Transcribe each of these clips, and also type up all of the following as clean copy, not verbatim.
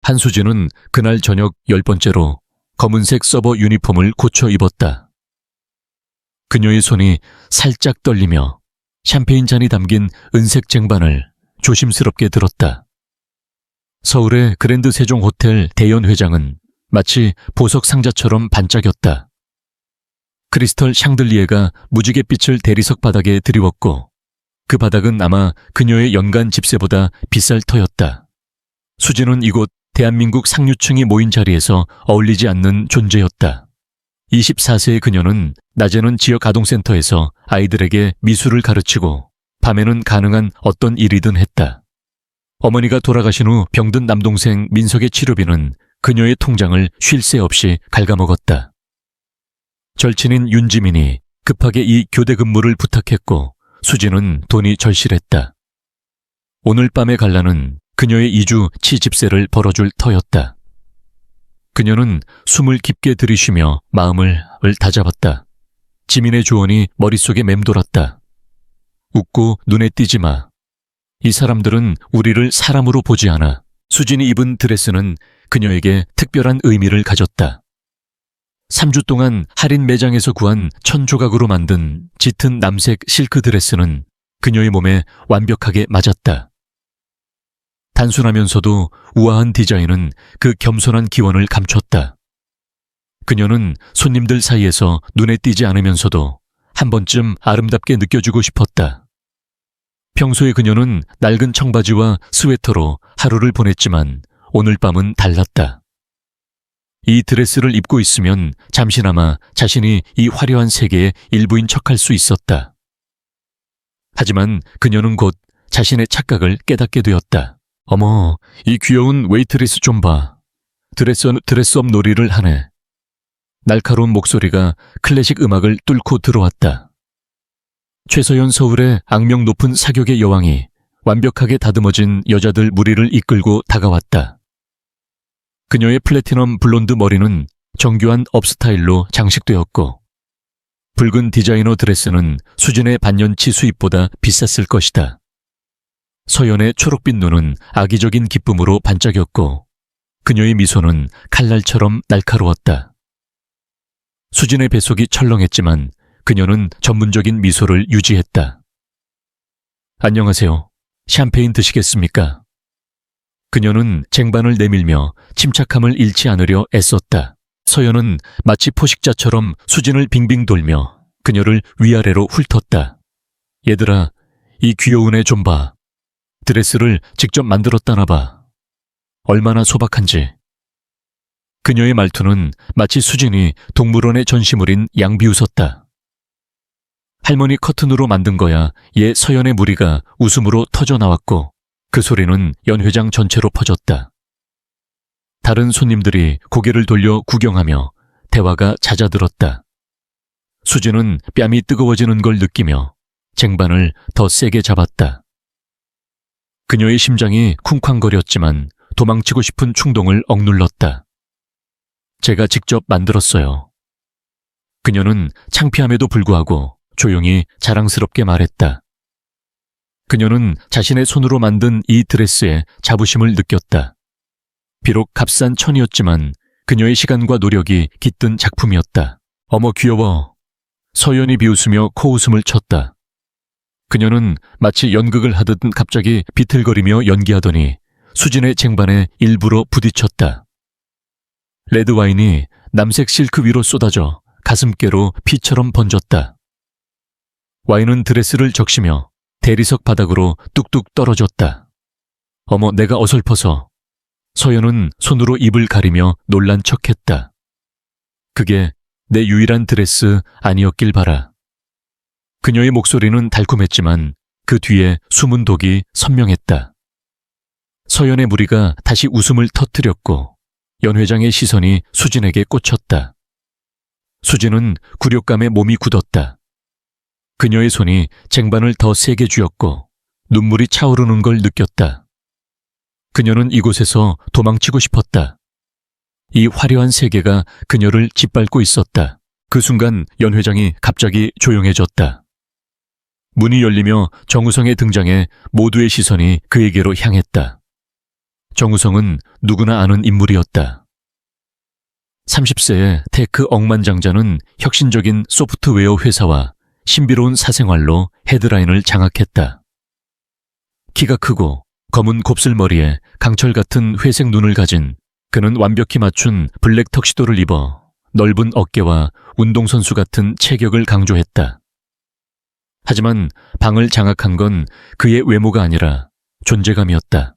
한수진은 그날 저녁 10번째로 검은색 서버 유니폼을 고쳐 입었다. 그녀의 손이 살짝 떨리며 샴페인 잔이 담긴 은색 쟁반을 조심스럽게 들었다. 서울의 그랜드 세종 호텔 대연 회장은 마치 보석 상자처럼 반짝였다. 크리스털 샹들리에가 무지갯빛을 대리석 바닥에 드리웠고 그 바닥은 아마 그녀의 연간 집세보다 비쌀 터였다. 수진은 이곳 대한민국 상류층이 모인 자리에서 어울리지 않는 존재였다. 24세의 그녀는 낮에는 지역 아동센터에서 아이들에게 미술을 가르치고 밤에는 가능한 어떤 일이든 했다. 어머니가 돌아가신 후 병든 남동생 민석의 치료비는 그녀의 통장을 쉴 새 없이 갉아먹었다. 절친인 윤지민이 급하게 이 교대 근무를 부탁했고 수진은 돈이 절실했다. 오늘 밤의 갈라는 그녀의 2주 치집세를 벌어줄 터였다. 그녀는 숨을 깊게 들이쉬며 마음을 다잡았다. 지민의 조언이 머릿속에 맴돌았다. 웃고 눈에 띄지 마. 이 사람들은 우리를 사람으로 보지 않아. 수진이 입은 드레스는 그녀에게 특별한 의미를 가졌다. 3주 동안 할인 매장에서 구한 1000조각으로 만든 짙은 남색 실크 드레스는 그녀의 몸에 완벽하게 맞았다. 단순하면서도 우아한 디자인은 그 겸손한 기원을 감췄다. 그녀는 손님들 사이에서 눈에 띄지 않으면서도 한 번쯤 아름답게 느껴주고 싶었다. 평소에 그녀는 낡은 청바지와 스웨터로 하루를 보냈지만 오늘 밤은 달랐다. 이 드레스를 입고 있으면 잠시나마 자신이 이 화려한 세계의 일부인 척할 수 있었다. 하지만 그녀는 곧 자신의 착각을 깨닫게 되었다. 어머, 이 귀여운 웨이트리스 좀 봐. 드레스업 놀이를 하네. 날카로운 목소리가 클래식 음악을 뚫고 들어왔다. 최서연 서울의 악명 높은 사격의 여왕이 완벽하게 다듬어진 여자들 무리를 이끌고 다가왔다. 그녀의 플래티넘 블론드 머리는 정교한 업스타일로 장식되었고 붉은 디자이너 드레스는 수진의 반년치 수입보다 비쌌을 것이다. 서연의 초록빛 눈은 악의적인 기쁨으로 반짝였고 그녀의 미소는 칼날처럼 날카로웠다. 수진의 뱃속이 철렁했지만 그녀는 전문적인 미소를 유지했다. 안녕하세요. 샴페인 드시겠습니까? 그녀는 쟁반을 내밀며 침착함을 잃지 않으려 애썼다. 서연은 마치 포식자처럼 수진을 빙빙 돌며 그녀를 위아래로 훑었다. 얘들아, 이 귀여운 애 좀 봐. 드레스를 직접 만들었다나 봐. 얼마나 소박한지. 그녀의 말투는 마치 수진이 동물원의 전시물인 양 비웃었다. 할머니 커튼으로 만든 거야. 얘 서연의 무리가 웃음으로 터져나왔고 그 소리는 연회장 전체로 퍼졌다. 다른 손님들이 고개를 돌려 구경하며 대화가 잦아들었다. 수진은 뺨이 뜨거워지는 걸 느끼며 쟁반을 더 세게 잡았다. 그녀의 심장이 쿵쾅거렸지만 도망치고 싶은 충동을 억눌렀다. 제가 직접 만들었어요. 그녀는 창피함에도 불구하고 조용히 자랑스럽게 말했다. 그녀는 자신의 손으로 만든 이 드레스에 자부심을 느꼈다. 비록 값싼 천이었지만 그녀의 시간과 노력이 깃든 작품이었다. 어머 귀여워. 서연이 비웃으며 코웃음을 쳤다. 그녀는 마치 연극을 하듯 갑자기 비틀거리며 연기하더니 수진의 쟁반에 일부러 부딪혔다. 레드와인이 남색 실크 위로 쏟아져 가슴께로 피처럼 번졌다. 와인은 드레스를 적시며 대리석 바닥으로 뚝뚝 떨어졌다. 어머, 내가 어설퍼서. 서연은 손으로 입을 가리며 놀란 척했다. 그게 내 유일한 드레스 아니었길 바라. 그녀의 목소리는 달콤했지만 그 뒤에 숨은 독이 선명했다. 서연의 무리가 다시 웃음을 터뜨렸고 연 회장의 시선이 수진에게 꽂혔다. 수진은 굴욕감에 몸이 굳었다. 그녀의 손이 쟁반을 더 세게 쥐었고 눈물이 차오르는 걸 느꼈다. 그녀는 이곳에서 도망치고 싶었다. 이 화려한 세계가 그녀를 짓밟고 있었다. 그 순간 연 회장이 갑자기 조용해졌다. 문이 열리며 정우성의 등장에 모두의 시선이 그에게로 향했다. 정우성은 누구나 아는 인물이었다. 30세의 테크 억만장자는 혁신적인 소프트웨어 회사와 신비로운 사생활로 헤드라인을 장악했다. 키가 크고 검은 곱슬머리에 강철 같은 회색 눈을 가진 그는 완벽히 맞춘 블랙 턱시도를 입어 넓은 어깨와 운동선수 같은 체격을 강조했다. 하지만 방을 장악한 건 그의 외모가 아니라 존재감이었다.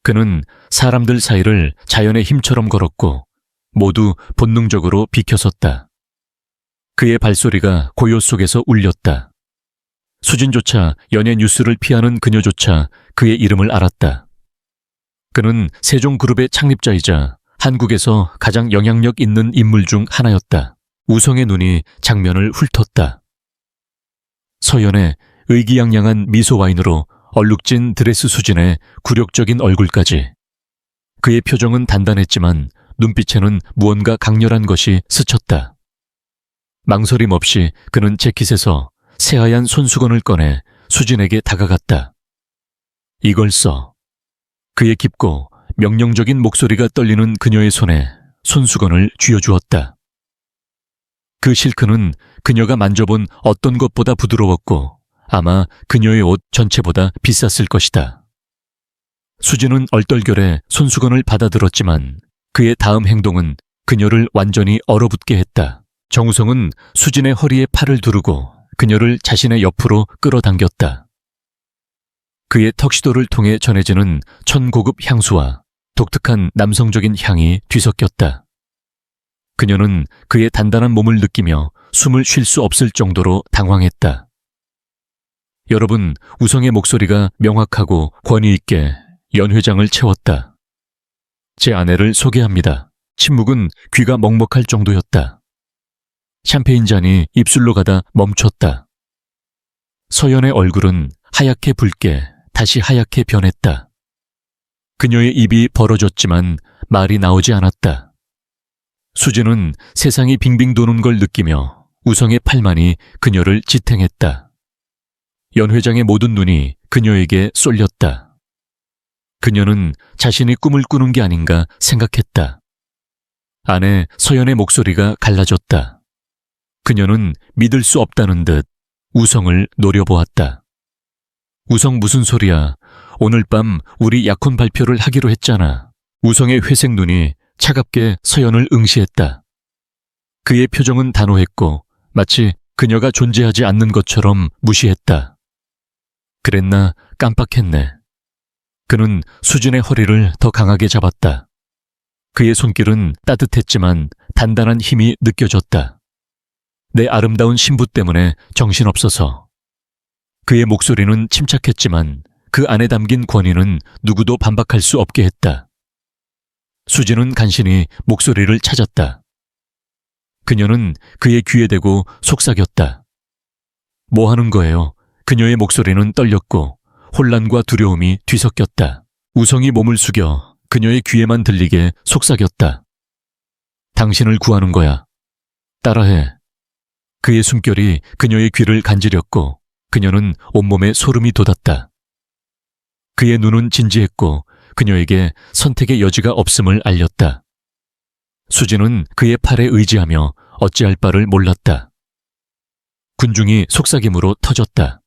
그는 사람들 사이를 자연의 힘처럼 걸었고 모두 본능적으로 비켜섰다. 그의 발소리가 고요 속에서 울렸다. 수진조차 연예 뉴스를 피하는 그녀조차 그의 이름을 알았다. 그는 세종그룹의 창립자이자 한국에서 가장 영향력 있는 인물 중 하나였다. 우성의 눈이 장면을 훑었다. 서연의 의기양양한 미소 와인으로 얼룩진 드레스 수진의 굴욕적인 얼굴까지. 그의 표정은 단단했지만 눈빛에는 무언가 강렬한 것이 스쳤다. 망설임 없이 그는 재킷에서 새하얀 손수건을 꺼내 수진에게 다가갔다. 이걸 써. 그의 깊고 명령적인 목소리가 떨리는 그녀의 손에 손수건을 쥐어주었다. 그 실크는 그녀가 만져본 어떤 것보다 부드러웠고 아마 그녀의 옷 전체보다 비쌌을 것이다. 수진은 얼떨결에 손수건을 받아들었지만 그의 다음 행동은 그녀를 완전히 얼어붙게 했다. 정우성은 수진의 허리에 팔을 두르고 그녀를 자신의 옆으로 끌어당겼다. 그의 턱시도를 통해 전해지는 천고급 향수와 독특한 남성적인 향이 뒤섞였다. 그녀는 그의 단단한 몸을 느끼며 숨을 쉴 수 없을 정도로 당황했다. 여러분, 우성의 목소리가 명확하고 권위 있게 연 회장을 채웠다. 제 아내를 소개합니다. 침묵은 귀가 먹먹할 정도였다. 샴페인 잔이 입술로 가다 멈췄다. 서연의 얼굴은 하얗게 붉게 다시 하얗게 변했다. 그녀의 입이 벌어졌지만 말이 나오지 않았다. 수진은 세상이 빙빙 도는 걸 느끼며 우성의 팔만이 그녀를 지탱했다. 연 회장의 모든 눈이 그녀에게 쏠렸다. 그녀는 자신이 꿈을 꾸는 게 아닌가 생각했다. 안에 서연의 목소리가 갈라졌다. 그녀는 믿을 수 없다는 듯 우성을 노려보았다. 우성 무슨 소리야. 오늘 밤 우리 약혼 발표를 하기로 했잖아. 우성의 회색 눈이 차갑게 서연을 응시했다. 그의 표정은 단호했고 마치 그녀가 존재하지 않는 것처럼 무시했다. 그랬나 깜빡했네. 그는 수진의 허리를 더 강하게 잡았다. 그의 손길은 따뜻했지만 단단한 힘이 느껴졌다. 내 아름다운 신부 때문에 정신없어서. 그의 목소리는 침착했지만 그 안에 담긴 권위는 누구도 반박할 수 없게 했다. 수진은 간신히 목소리를 찾았다. 그녀는 그의 귀에 대고 속삭였다. 뭐 하는 거예요? 그녀의 목소리는 떨렸고 혼란과 두려움이 뒤섞였다. 우성이 몸을 숙여 그녀의 귀에만 들리게 속삭였다. 당신을 구하는 거야. 따라해. 그의 숨결이 그녀의 귀를 간지렸고 그녀는 온몸에 소름이 돋았다. 그의 눈은 진지했고 그녀에게 선택의 여지가 없음을 알렸다. 수진은 그의 팔에 의지하며 어찌할 바를 몰랐다. 군중이 속삭임으로 터졌다.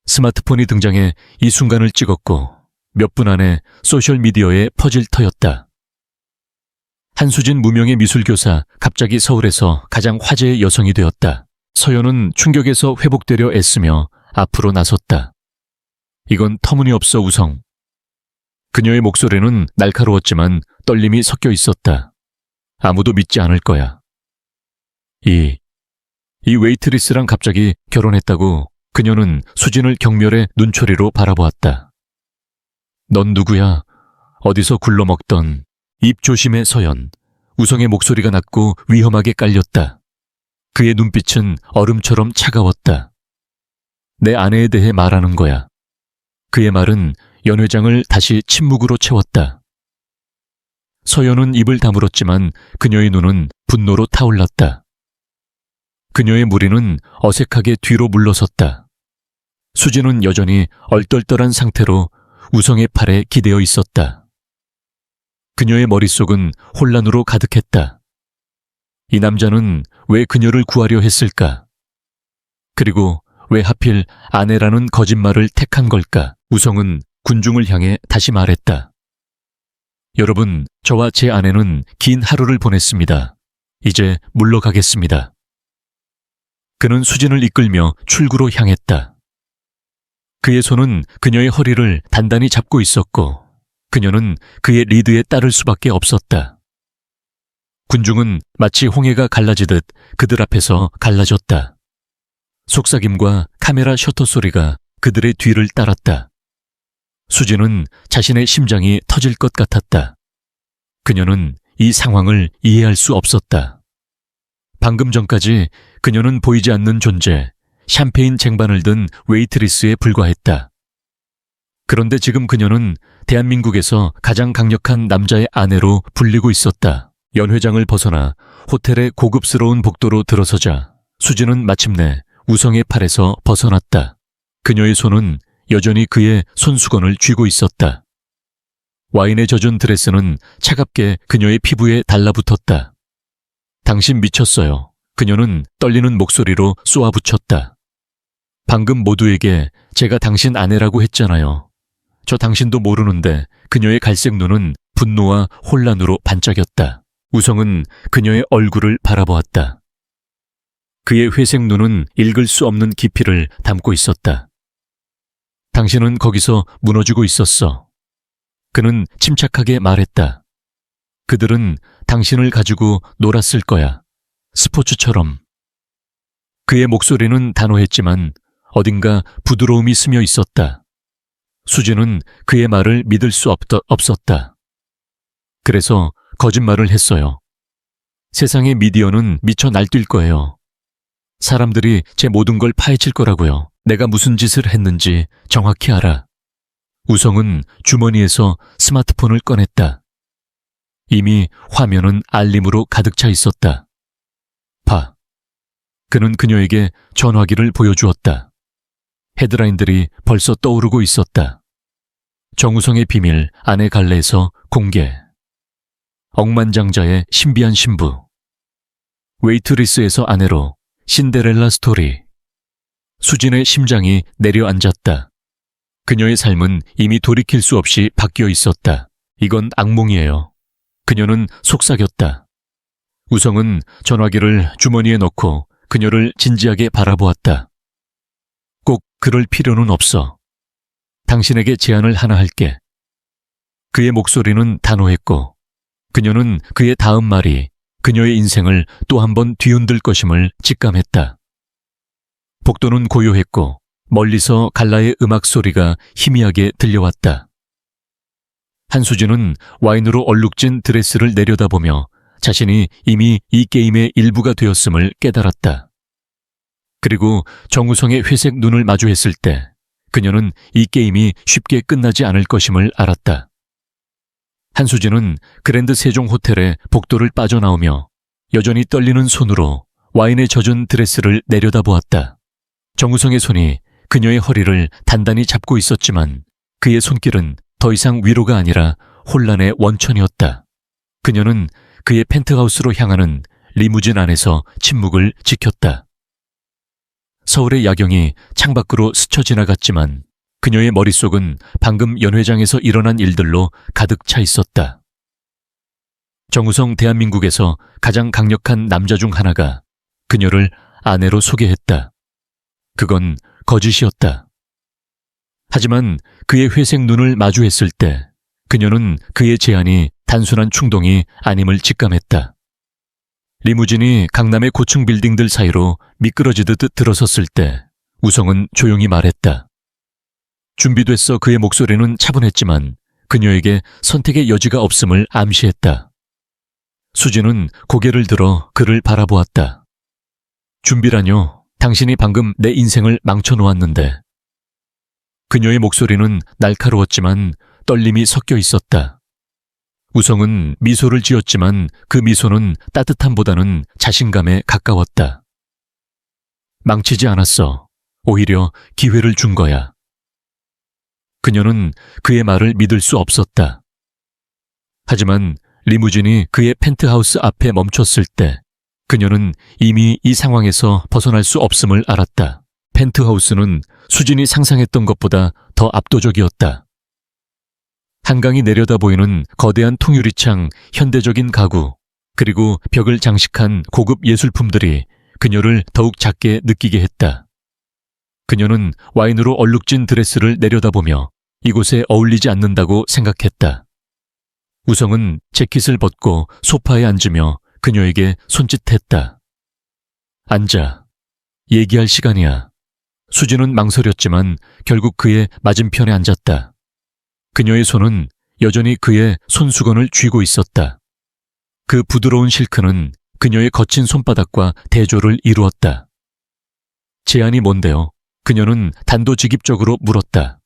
스마트폰이 등장해 이 순간을 찍었고 몇 분 안에 소셜미디어에 퍼질 터였다. 한수진 무명의 미술교사 갑자기 서울에서 가장 화제의 여성이 되었다. 서연은 충격에서 회복되려 애쓰며 앞으로 나섰다. 이건 터무니없어 우성. 그녀의 목소리는 날카로웠지만 떨림이 섞여 있었다. 아무도 믿지 않을 거야. 이 웨이트리스랑 갑자기 결혼했다고. 그녀는 수진을 경멸의 눈초리로 바라보았다. 넌 누구야? 어디서 굴러먹던. 입 조심해 서연. 우성의 목소리가 낮고 위험하게 깔렸다. 그의 눈빛은 얼음처럼 차가웠다. 내 아내에 대해 말하는 거야. 그의 말은 연 회장을 다시 침묵으로 채웠다. 서연은 입을 다물었지만 그녀의 눈은 분노로 타올랐다. 그녀의 무리는 어색하게 뒤로 물러섰다. 수진은 여전히 얼떨떨한 상태로 우성의 팔에 기대어 있었다. 그녀의 머릿속은 혼란으로 가득했다. 이 남자는 왜 그녀를 구하려 했을까? 그리고 왜 하필 아내라는 거짓말을 택한 걸까? 우성은 군중을 향해 다시 말했다. 여러분, 저와 제 아내는 긴 하루를 보냈습니다. 이제 물러가겠습니다. 그는 수진을 이끌며 출구로 향했다. 그의 손은 그녀의 허리를 단단히 잡고 있었고 그녀는 그의 리드에 따를 수밖에 없었다. 군중은 마치 홍해가 갈라지듯 그들 앞에서 갈라졌다. 속삭임과 카메라 셔터 소리가 그들의 뒤를 따랐다. 수진은 자신의 심장이 터질 것 같았다. 그녀는 이 상황을 이해할 수 없었다. 방금 전까지 그녀는 보이지 않는 존재, 샴페인 쟁반을 든 웨이트리스에 불과했다. 그런데 지금 그녀는 대한민국에서 가장 강력한 남자의 아내로 불리고 있었다. 연회장을 벗어나 호텔의 고급스러운 복도로 들어서자 수진은 마침내 우성의 팔에서 벗어났다. 그녀의 손은 여전히 그의 손수건을 쥐고 있었다. 와인에 젖은 드레스는 차갑게 그녀의 피부에 달라붙었다. 당신 미쳤어요. 그녀는 떨리는 목소리로 쏘아붙였다. 방금 모두에게 제가 당신 아내라고 했잖아요. 저 당신도 모르는데 그녀의 갈색 눈은 분노와 혼란으로 반짝였다. 우성은 그녀의 얼굴을 바라보았다. 그의 회색 눈은 읽을 수 없는 깊이를 담고 있었다. 당신은 거기서 무너지고 있었어. 그는 침착하게 말했다. 그들은 당신을 가지고 놀았을 거야. 스포츠처럼. 그의 목소리는 단호했지만 어딘가 부드러움이 스며 있었다. 수진은 그의 말을 믿을 수 없었다. 그래서 거짓말을 했어요. 세상의 미디어는 미쳐 날뛸 거예요. 사람들이 제 모든 걸 파헤칠 거라고요. 내가 무슨 짓을 했는지 정확히 알아. 우성은 주머니에서 스마트폰을 꺼냈다. 이미 화면은 알림으로 가득 차 있었다. 봐. 그는 그녀에게 전화기를 보여주었다. 헤드라인들이 벌써 떠오르고 있었다. 정우성의 비밀 아내 갈래에서 공개. 억만장자의 신비한 신부. 웨이트리스에서 아내로 신데렐라 스토리. 수진의 심장이 내려앉았다. 그녀의 삶은 이미 돌이킬 수 없이 바뀌어 있었다. 이건 악몽이에요. 그녀는 속삭였다. 우성은 전화기를 주머니에 넣고 그녀를 진지하게 바라보았다. 꼭 그럴 필요는 없어. 당신에게 제안을 하나 할게. 그의 목소리는 단호했고 그녀는 그의 다음 말이 그녀의 인생을 또 한 번 뒤흔들 것임을 직감했다. 복도는 고요했고 멀리서 갈라의 음악 소리가 희미하게 들려왔다. 한수진은 와인으로 얼룩진 드레스를 내려다보며 자신이 이미 이 게임의 일부가 되었음을 깨달았다. 그리고 정우성의 회색 눈을 마주했을 때 그녀는 이 게임이 쉽게 끝나지 않을 것임을 알았다. 한수진은 그랜드 세종 호텔의 복도를 빠져나오며 여전히 떨리는 손으로 와인에 젖은 드레스를 내려다보았다. 정우성의 손이 그녀의 허리를 단단히 잡고 있었지만 그의 손길은 더 이상 위로가 아니라 혼란의 원천이었다. 그녀는 그의 펜트하우스로 향하는 리무진 안에서 침묵을 지켰다. 서울의 야경이 창밖으로 스쳐 지나갔지만 그녀의 머릿속은 방금 연회장에서 일어난 일들로 가득 차 있었다. 정우성 대한민국에서 가장 강력한 남자 중 하나가 그녀를 아내로 소개했다. 그건 거짓이었다. 하지만 그의 회색 눈을 마주했을 때 그녀는 그의 제안이 단순한 충동이 아님을 직감했다. 리무진이 강남의 고층 빌딩들 사이로 미끄러지듯 들어섰을 때 우성은 조용히 말했다. 준비됐어. 그의 목소리는 차분했지만 그녀에게 선택의 여지가 없음을 암시했다. 수진은 고개를 들어 그를 바라보았다. 준비라뇨? 당신이 방금 내 인생을 망쳐놓았는데. 그녀의 목소리는 날카로웠지만 떨림이 섞여 있었다. 우성은 미소를 지었지만 그 미소는 따뜻함보다는 자신감에 가까웠다. 망치지 않았어. 오히려 기회를 준 거야. 그녀는 그의 말을 믿을 수 없었다. 하지만 리무진이 그의 펜트하우스 앞에 멈췄을 때 그녀는 이미 이 상황에서 벗어날 수 없음을 알았다. 펜트하우스는 수진이 상상했던 것보다 더 압도적이었다. 한강이 내려다 보이는 거대한 통유리창, 현대적인 가구, 그리고 벽을 장식한 고급 예술품들이 그녀를 더욱 작게 느끼게 했다. 그녀는 와인으로 얼룩진 드레스를 내려다보며 이곳에 어울리지 않는다고 생각했다. 우성은 재킷을 벗고 소파에 앉으며 그녀에게 손짓했다. 앉아. 얘기할 시간이야. 수진은 망설였지만 결국 그의 맞은편에 앉았다. 그녀의 손은 여전히 그의 손수건을 쥐고 있었다. 그 부드러운 실크는 그녀의 거친 손바닥과 대조를 이루었다. 제안이 뭔데요? 그녀는 단도직입적으로 물었다.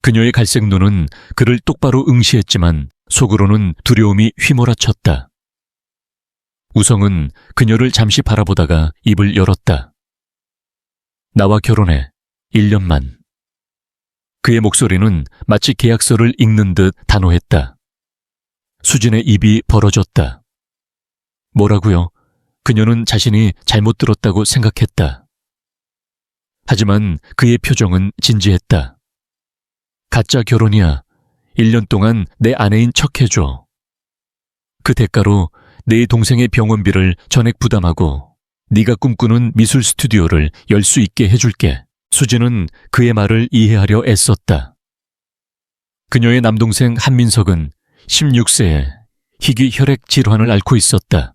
그녀의 갈색 눈은 그를 똑바로 응시했지만 속으로는 두려움이 휘몰아쳤다. 우성은 그녀를 잠시 바라보다가 입을 열었다. 나와 결혼해. 1년만. 그의 목소리는 마치 계약서를 읽는 듯 단호했다. 수진의 입이 벌어졌다. 뭐라고요? 그녀는 자신이 잘못 들었다고 생각했다. 하지만 그의 표정은 진지했다. 가짜 결혼이야. 1년 동안 내 아내인 척 해줘. 그 대가로 내 동생의 병원비를 전액 부담하고 네가 꿈꾸는 미술 스튜디오를 열 수 있게 해줄게. 수진은 그의 말을 이해하려 애썼다. 그녀의 남동생 한민석은 16세에 희귀 혈액 질환을 앓고 있었다.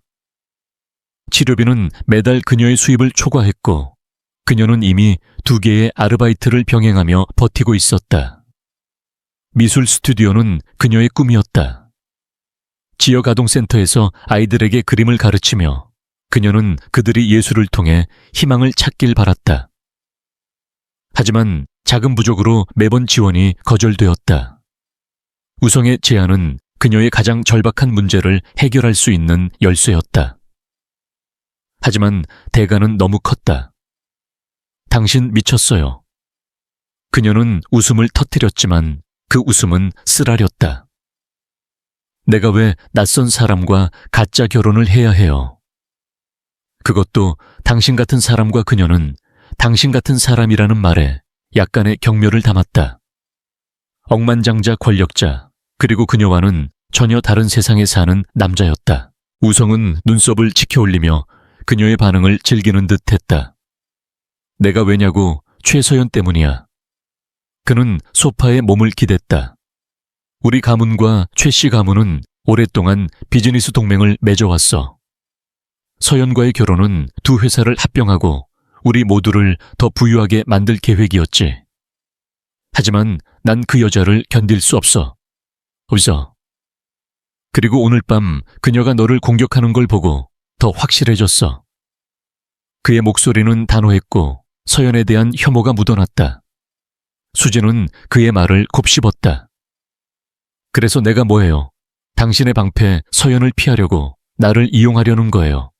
치료비는 매달 그녀의 수입을 초과했고 그녀는 이미 2개의 아르바이트를 병행하며 버티고 있었다. 미술 스튜디오는 그녀의 꿈이었다. 지역 아동센터에서 아이들에게 그림을 가르치며 그녀는 그들이 예술을 통해 희망을 찾길 바랐다. 하지만 자금 부족으로 매번 지원이 거절되었다. 우성의 제안은 그녀의 가장 절박한 문제를 해결할 수 있는 열쇠였다. 하지만 대가는 너무 컸다. 당신 미쳤어요. 그녀는 웃음을 터뜨렸지만 그 웃음은 쓰라렸다. 내가 왜 낯선 사람과 가짜 결혼을 해야 해요? 그것도 당신 같은 사람과. 그녀는 당신 같은 사람이라는 말에 약간의 경멸을 담았다. 억만장자 권력자, 그리고 그녀와는 전혀 다른 세상에 사는 남자였다. 우성은 눈썹을 치켜올리며 그녀의 반응을 즐기는 듯 했다. 내가 왜냐고? 최서연 때문이야. 그는 소파에 몸을 기댔다. 우리 가문과 최 씨 가문은 오랫동안 비즈니스 동맹을 맺어왔어. 서연과의 결혼은 두 회사를 합병하고 우리 모두를 더 부유하게 만들 계획이었지. 하지만 난 그 여자를 견딜 수 없어. 웃어. 그리고 오늘 밤 그녀가 너를 공격하는 걸 보고 더 확실해졌어. 그의 목소리는 단호했고 서연에 대한 혐오가 묻어났다. 수진은 그의 말을 곱씹었다. 그래서 내가 뭐해요? 당신의 방패 서연을 피하려고 나를 이용하려는 거예요.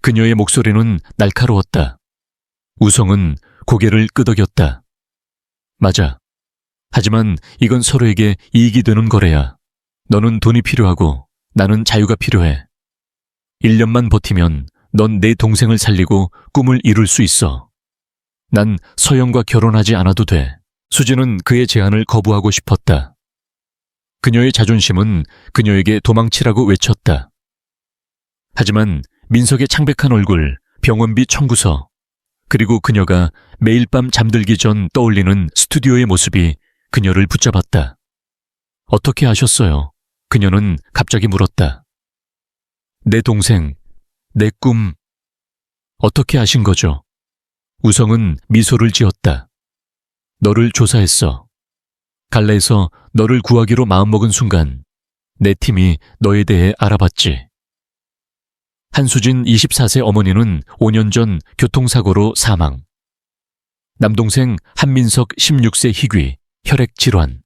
그녀의 목소리는 날카로웠다. 우성은 고개를 끄덕였다. 맞아. 하지만 이건 서로에게 이익이 되는 거래야. 너는 돈이 필요하고 나는 자유가 필요해. 1년만 버티면 넌 내 동생을 살리고 꿈을 이룰 수 있어. 난 서영과 결혼하지 않아도 돼. 수진은 그의 제안을 거부하고 싶었다. 그녀의 자존심은 그녀에게 도망치라고 외쳤다. 하지만 민석의 창백한 얼굴, 병원비 청구서, 그리고 그녀가 매일 밤 잠들기 전 떠올리는 스튜디오의 모습이 그녀를 붙잡았다. 어떻게 아셨어요? 그녀는 갑자기 물었다. 내 동생, 내 꿈, 어떻게 아신 거죠? 우성은 미소를 지었다. 너를 조사했어. 갈래에서 너를 구하기로 마음먹은 순간 내 팀이 너에 대해 알아봤지. 한수진 24세 어머니는 5년 전 교통사고로 사망. 남동생 한민석 16세 희귀, 혈액 질환.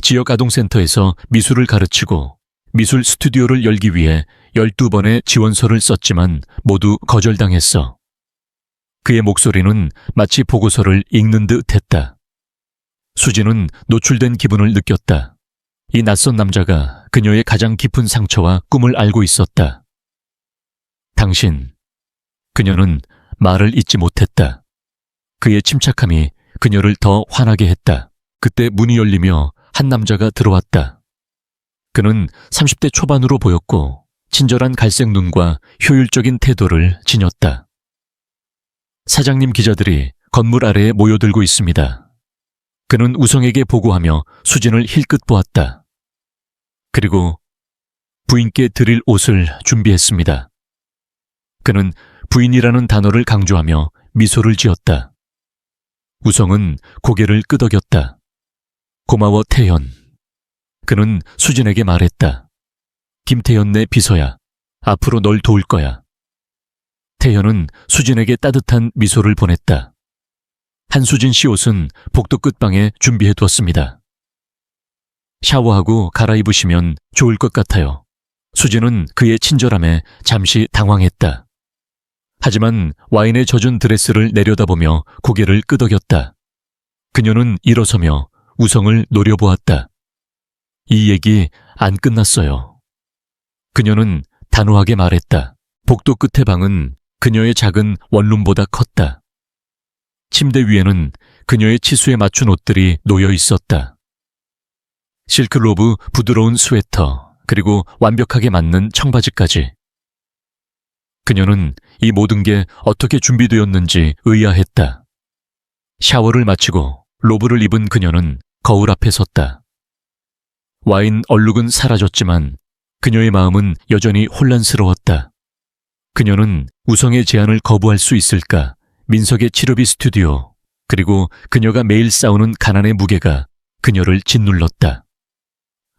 지역 아동센터에서 미술을 가르치고 미술 스튜디오를 열기 위해 12번의 지원서를 썼지만 모두 거절당했어. 그의 목소리는 마치 보고서를 읽는 듯 했다. 수진은 노출된 기분을 느꼈다. 이 낯선 남자가 그녀의 가장 깊은 상처와 꿈을 알고 있었다. 당신. 그녀는 말을 잇지 못했다. 그의 침착함이 그녀를 더 화나게 했다. 그때 문이 열리며 한 남자가 들어왔다. 그는 30대 초반으로 보였고 친절한 갈색 눈과 효율적인 태도를 지녔다. 사장님, 기자들이 건물 아래에 모여들고 있습니다. 그는 우성에게 보고하며 수진을 힐끗 보았다. 그리고 부인께 드릴 옷을 준비했습니다. 그는 부인이라는 단어를 강조하며 미소를 지었다. 우성은 고개를 끄덕였다. 고마워, 태연. 그는 수진에게 말했다. 김태연, 내 비서야. 앞으로 널 도울 거야. 태연은 수진에게 따뜻한 미소를 보냈다. 한수진 씨 옷은 복도 끝방에 준비해 두었습니다. 샤워하고 갈아입으시면 좋을 것 같아요. 수진은 그의 친절함에 잠시 당황했다. 하지만 와인에 젖은 드레스를 내려다보며 고개를 끄덕였다. 그녀는 일어서며 우성을 노려보았다. 이 얘기 안 끝났어요. 그녀는 단호하게 말했다. 복도 끝의 방은 그녀의 작은 원룸보다 컸다. 침대 위에는 그녀의 치수에 맞춘 옷들이 놓여 있었다. 실크로브 부드러운 스웨터, 그리고 완벽하게 맞는 청바지까지. 그녀는 이 모든 게 어떻게 준비되었는지 의아했다. 샤워를 마치고 로브를 입은 그녀는 거울 앞에 섰다. 와인 얼룩은 사라졌지만 그녀의 마음은 여전히 혼란스러웠다. 그녀는 우성의 제안을 거부할 수 있을까? 민석의 치료비 스튜디오, 그리고 그녀가 매일 싸우는 가난의 무게가 그녀를 짓눌렀다.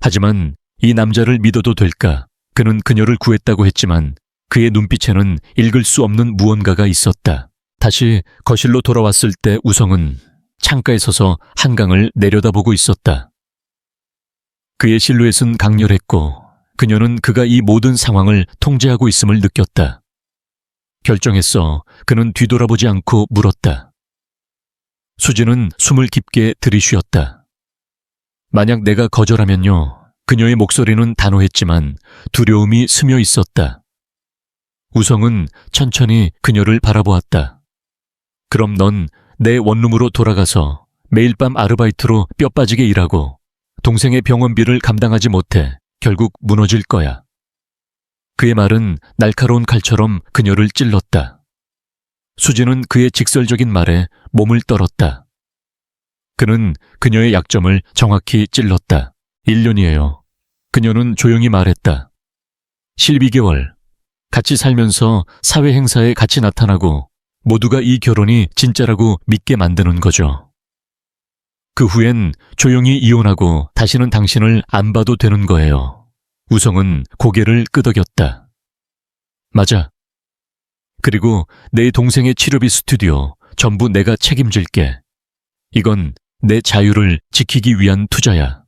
하지만 이 남자를 믿어도 될까? 그는 그녀를 구했다고 했지만 그의 눈빛에는 읽을 수 없는 무언가가 있었다. 다시 거실로 돌아왔을 때 우성은 창가에 서서 한강을 내려다보고 있었다. 그의 실루엣은 강렬했고 그녀는 그가 이 모든 상황을 통제하고 있음을 느꼈다. 결정했어. 그는 뒤돌아보지 않고 물었다. 수진은 숨을 깊게 들이쉬었다. 만약 내가 거절하면요. 그녀의 목소리는 단호했지만 두려움이 스며 있었다. 우성은 천천히 그녀를 바라보았다. 그럼 넌 내 원룸으로 돌아가서 매일 밤 아르바이트로 뼈 빠지게 일하고 동생의 병원비를 감당하지 못해 결국 무너질 거야. 그의 말은 날카로운 칼처럼 그녀를 찔렀다. 수진은 그의 직설적인 말에 몸을 떨었다. 그는 그녀의 약점을 정확히 찔렀다. 1년이에요. 그녀는 조용히 말했다. 12개월. 같이 살면서 사회 행사에 같이 나타나고 모두가 이 결혼이 진짜라고 믿게 만드는 거죠. 그 후엔 조용히 이혼하고 다시는 당신을 안 봐도 되는 거예요. 우성은 고개를 끄덕였다. 맞아. 그리고 내 동생의 치료비 스튜디오 전부 내가 책임질게. 이건 내 자유를 지키기 위한 투자야.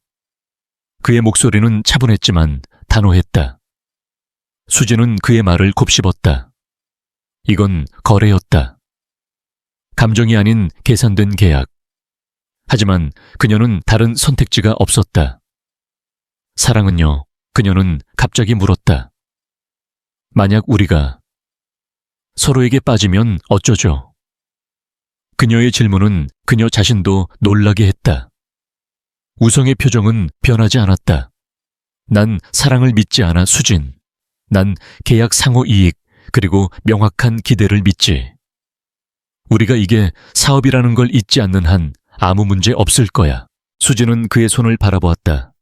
그의 목소리는 차분했지만 단호했다. 수진은 그의 말을 곱씹었다. 이건 거래였다. 감정이 아닌 계산된 계약. 하지만 그녀는 다른 선택지가 없었다. 사랑은요? 그녀는 갑자기 물었다. 만약 우리가 서로에게 빠지면 어쩌죠? 그녀의 질문은 그녀 자신도 놀라게 했다. 우성의 표정은 변하지 않았다. 난 사랑을 믿지 않아, 수진. 난 계약 상호 이익, 그리고 명확한 기대를 믿지. 우리가 이게 사업이라는 걸 잊지 않는 한 아무 문제 없을 거야. 수진은 그의 손을 바라보았다.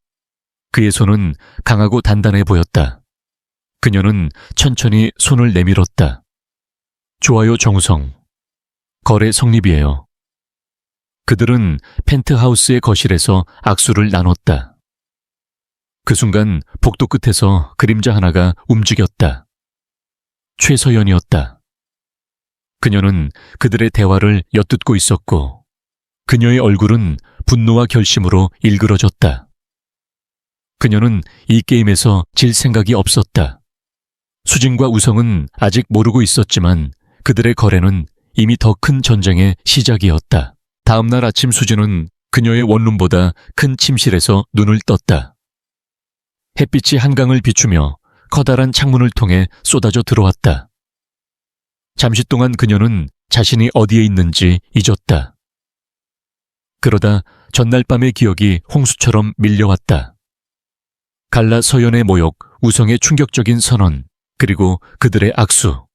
그의 손은 강하고 단단해 보였다. 그녀는 천천히 손을 내밀었다. 좋아요, 정우성. 거래 성립이에요. 그들은 펜트하우스의 거실에서 악수를 나눴다. 그 순간 복도 끝에서 그림자 하나가 움직였다. 최서연이었다. 그녀는 그들의 대화를 엿듣고 있었고 그녀의 얼굴은 분노와 결심으로 일그러졌다. 그녀는 이 게임에서 질 생각이 없었다. 수진과 우성은 아직 모르고 있었지만 그들의 거래는 이미 더 큰 전쟁의 시작이었다. 다음 날 아침 수진은 그녀의 원룸보다 큰 침실에서 눈을 떴다. 햇빛이 한강을 비추며 커다란 창문을 통해 쏟아져 들어왔다. 잠시 동안 그녀는 자신이 어디에 있는지 잊었다. 그러다 전날 밤의 기억이 홍수처럼 밀려왔다. 갈라 서연의 모욕, 우성의 충격적인 선언, 그리고 그들의 악수.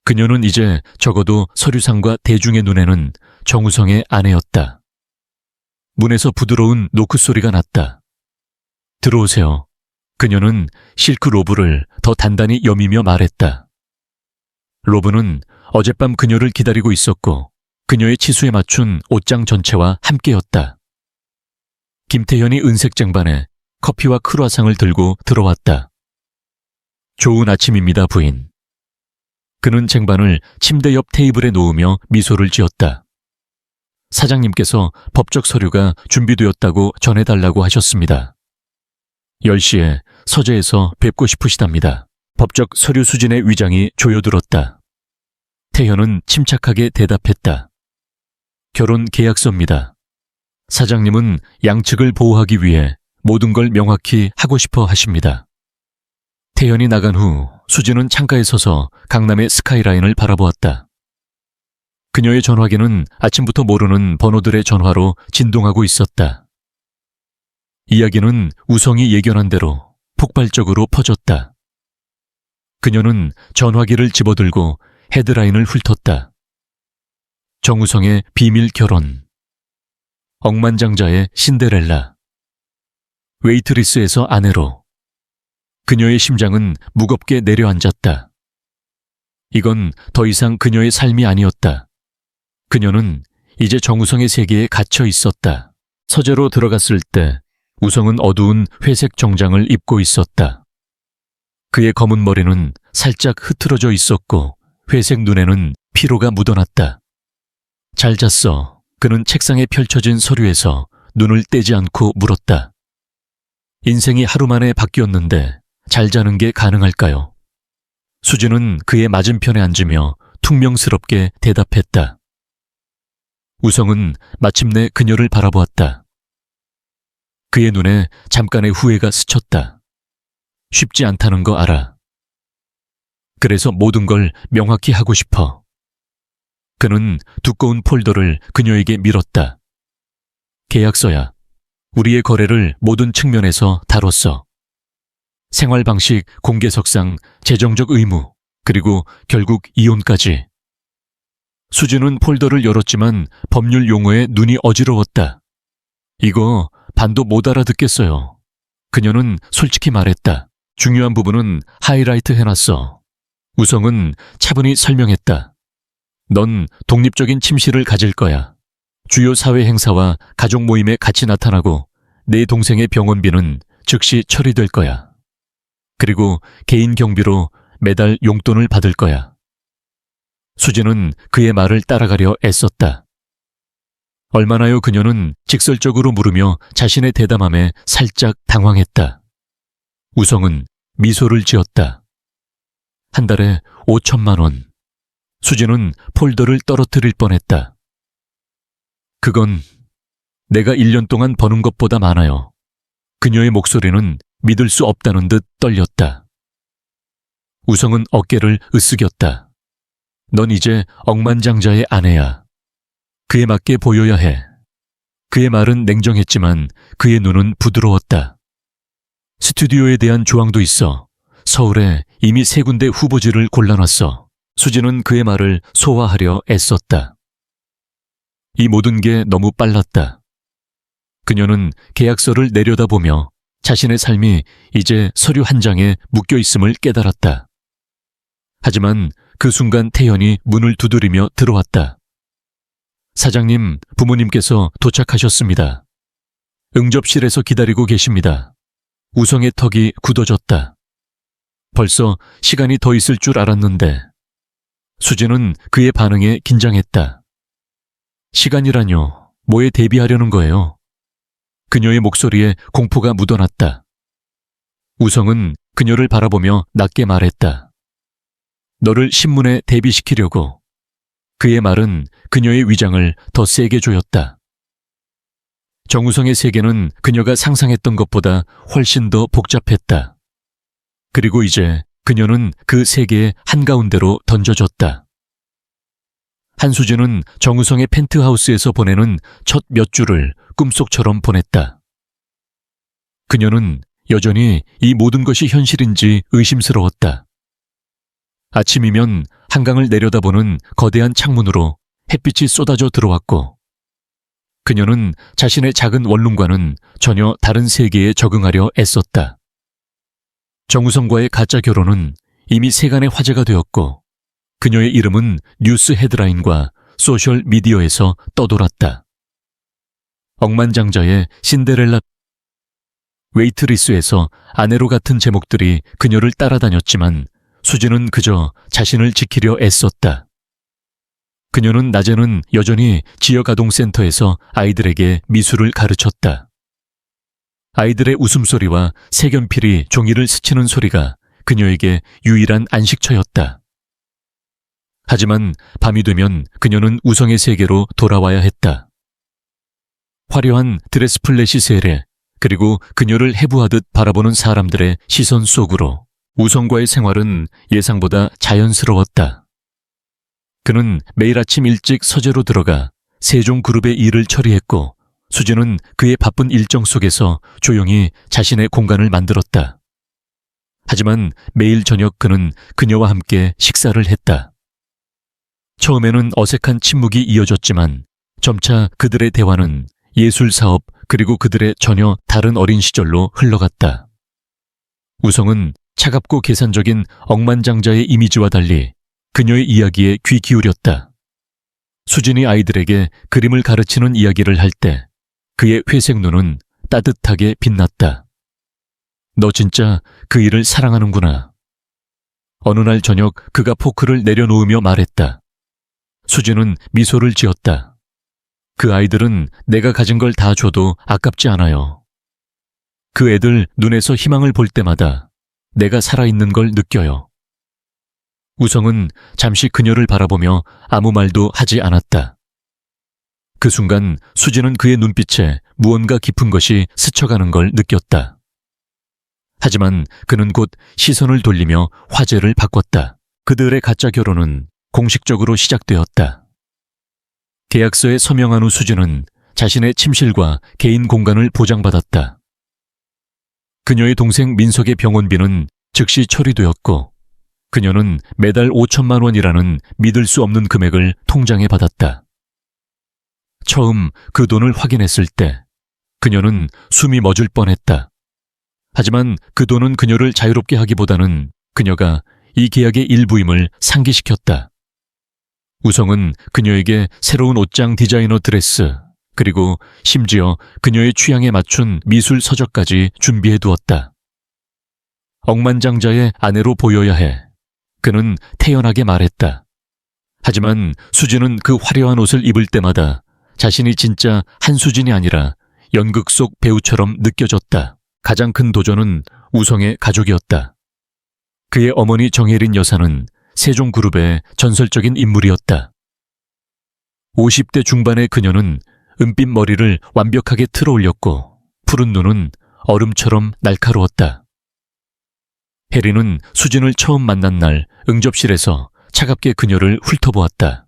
그녀는 이제 적어도 서류상과 대중의 눈에는 정우성의 아내였다. 문에서 부드러운 노크 소리가 났다. 들어오세요. 그녀는 실크 로브를 더 단단히 여미며 말했다. 로브는 어젯밤 그녀를 기다리고 있었고 그녀의 치수에 맞춘 옷장 전체와 함께였다. 김태현이 은색 쟁반에 커피와 크루아상을 들고 들어왔다. 좋은 아침입니다, 부인. 그는 쟁반을 침대 옆 테이블에 놓으며 미소를 지었다. 사장님께서 법적 서류가 준비되었다고 전해달라고 하셨습니다. 10시에 서재에서 뵙고 싶으시답니다. 법적 서류 수진의 위장이 조여들었다. 태현은 침착하게 대답했다. 결혼 계약서입니다. 사장님은 양측을 보호하기 위해 모든 걸 명확히 하고 싶어 하십니다. 태현이 나간 후 수진은 창가에 서서 강남의 스카이라인을 바라보았다. 그녀의 전화기는 아침부터 모르는 번호들의 전화로 진동하고 있었다. 이야기는 우성이 예견한 대로 폭발적으로 퍼졌다. 그녀는 전화기를 집어들고 헤드라인을 훑었다. 정우성의 비밀 결혼, 억만장자의 신데렐라, 웨이트리스에서 아내로. 그녀의 심장은 무겁게 내려앉았다. 이건 더 이상 그녀의 삶이 아니었다. 그녀는 이제 정우성의 세계에 갇혀 있었다. 서재로 들어갔을 때 우성은 어두운 회색 정장을 입고 있었다. 그의 검은 머리는 살짝 흐트러져 있었고 회색 눈에는 피로가 묻어났다. 잘 잤어. 그는 책상에 펼쳐진 서류에서 눈을 떼지 않고 물었다. 인생이 하루 만에 바뀌었는데 잘 자는 게 가능할까요? 수진은 그의 맞은편에 앉으며 퉁명스럽게 대답했다. 우성은 마침내 그녀를 바라보았다. 그의 눈에 잠깐의 후회가 스쳤다. 쉽지 않다는 거 알아. 그래서 모든 걸 명확히 하고 싶어. 그는 두꺼운 폴더를 그녀에게 밀었다. 계약서야. 우리의 거래를 모든 측면에서 다뤘어. 생활 방식, 공개석상, 재정적 의무, 그리고 결국 이혼까지. 수진은 폴더를 열었지만 법률 용어에 눈이 어지러웠다. 이거 반도 못 알아듣겠어요. 그녀는 솔직히 말했다. 중요한 부분은 하이라이트 해놨어. 우성은 차분히 설명했다. 넌 독립적인 침실을 가질 거야. 주요 사회 행사와 가족 모임에 같이 나타나고 내 동생의 병원비는 즉시 처리될 거야. 그리고 개인 경비로 매달 용돈을 받을 거야. 수진은 그의 말을 따라가려 애썼다. 얼마나요? 그녀는 직설적으로 물으며 자신의 대담함에 살짝 당황했다. 우성은 미소를 지었다. 한 달에 5천만 원. 수진은 폴더를 떨어뜨릴 뻔했다. 그건 내가 1년 동안 버는 것보다 많아요. 그녀의 목소리는 믿을 수 없다는 듯 떨렸다. 우성은 어깨를 으쓱였다. 넌 이제 억만장자의 아내야. 그에 맞게 보여야 해. 그의 말은 냉정했지만 그의 눈은 부드러웠다. 스튜디오에 대한 조항도 있어. 서울에 이미 3군데 후보지를 골라놨어. 수진은 그의 말을 소화하려 애썼다. 이 모든 게 너무 빨랐다. 그녀는 계약서를 내려다보며 자신의 삶이 이제 서류 한 장에 묶여 있음을 깨달았다. 하지만 그 순간 태연이 문을 두드리며 들어왔다. 사장님, 부모님께서 도착하셨습니다. 응접실에서 기다리고 계십니다. 우성의 턱이 굳어졌다. 벌써 시간이 더 있을 줄 알았는데. 수진은 그의 반응에 긴장했다. 시간이라뇨. 뭐에 대비하려는 거예요? 그녀의 목소리에 공포가 묻어났다. 우성은 그녀를 바라보며 낮게 말했다. 너를 신문에 데뷔시키려고. 그의 말은 그녀의 위장을 더 세게 조였다. 정우성의 세계는 그녀가 상상했던 것보다 훨씬 더 복잡했다. 그리고 이제 그녀는 그 세계의 한가운데로 던져졌다. 한수진은 정우성의 펜트하우스에서 보내는 첫 몇 주를 꿈속처럼 보냈다. 그녀는 여전히 이 모든 것이 현실인지 의심스러웠다. 아침이면 한강을 내려다보는 거대한 창문으로 햇빛이 쏟아져 들어왔고, 그녀는 자신의 작은 원룸과는 전혀 다른 세계에 적응하려 애썼다. 정우성과의 가짜 결혼은 이미 세간의 화제가 되었고, 그녀의 이름은 뉴스 헤드라인과 소셜 미디어에서 떠돌았다. 억만장자의 신데렐라, 웨이트리스에서 아내로 같은 제목들이 그녀를 따라다녔지만 수지는 그저 자신을 지키려 애썼다. 그녀는 낮에는 여전히 지역아동센터에서 아이들에게 미술을 가르쳤다. 아이들의 웃음소리와 색연필이 종이를 스치는 소리가 그녀에게 유일한 안식처였다. 하지만 밤이 되면 그녀는 우성의 세계로 돌아와야 했다. 화려한 드레스 플랫이 세례, 그리고 그녀를 해부하듯 바라보는 사람들의 시선 속으로 우성과의 생활은 예상보다 자연스러웠다. 그는 매일 아침 일찍 서재로 들어가 세종그룹의 일을 처리했고, 수지는 그의 바쁜 일정 속에서 조용히 자신의 공간을 만들었다. 하지만 매일 저녁 그는 그녀와 함께 식사를 했다. 처음에는 어색한 침묵이 이어졌지만 점차 그들의 대화는 예술 사업 그리고 그들의 전혀 다른 어린 시절로 흘러갔다. 우성은 차갑고 계산적인 억만장자의 이미지와 달리 그녀의 이야기에 귀 기울였다. 수진이 아이들에게 그림을 가르치는 이야기를 할 때 그의 회색 눈은 따뜻하게 빛났다. 너 진짜 그 일을 사랑하는구나. 어느 날 저녁 그가 포크를 내려놓으며 말했다. 수진은 미소를 지었다. 그 아이들은 내가 가진 걸 다 줘도 아깝지 않아요. 그 애들 눈에서 희망을 볼 때마다 내가 살아있는 걸 느껴요. 우성은 잠시 그녀를 바라보며 아무 말도 하지 않았다. 그 순간 수지는 그의 눈빛에 무언가 깊은 것이 스쳐가는 걸 느꼈다. 하지만 그는 곧 시선을 돌리며 화제를 바꿨다. 그들의 가짜 결혼은 공식적으로 시작되었다. 계약서에 서명한 후 수지는 자신의 침실과 개인 공간을 보장받았다. 그녀의 동생 민석의 병원비는 즉시 처리되었고, 그녀는 매달 5천만 원이라는 믿을 수 없는 금액을 통장에 받았다. 처음 그 돈을 확인했을 때 그녀는 숨이 멎을 뻔했다. 하지만 그 돈은 그녀를 자유롭게 하기보다는 그녀가 이 계약의 일부임을 상기시켰다. 우성은 그녀에게 새로운 옷장 디자이너 드레스, 그리고 심지어 그녀의 취향에 맞춘 미술 서적까지 준비해 두었다. 억만장자의 아내로 보여야 해. 그는 태연하게 말했다. 하지만 수지는 그 화려한 옷을 입을 때마다 자신이 진짜 한수진이 아니라 연극 속 배우처럼 느껴졌다. 가장 큰 도전은 우성의 가족이었다. 그의 어머니 정혜린 여사는 세종그룹의 전설적인 인물이었다. 50대 중반의 그녀는 은빛 머리를 완벽하게 틀어 올렸고 푸른 눈은 얼음처럼 날카로웠다. 혜린은 수진을 처음 만난 날 응접실에서 차갑게 그녀를 훑어보았다.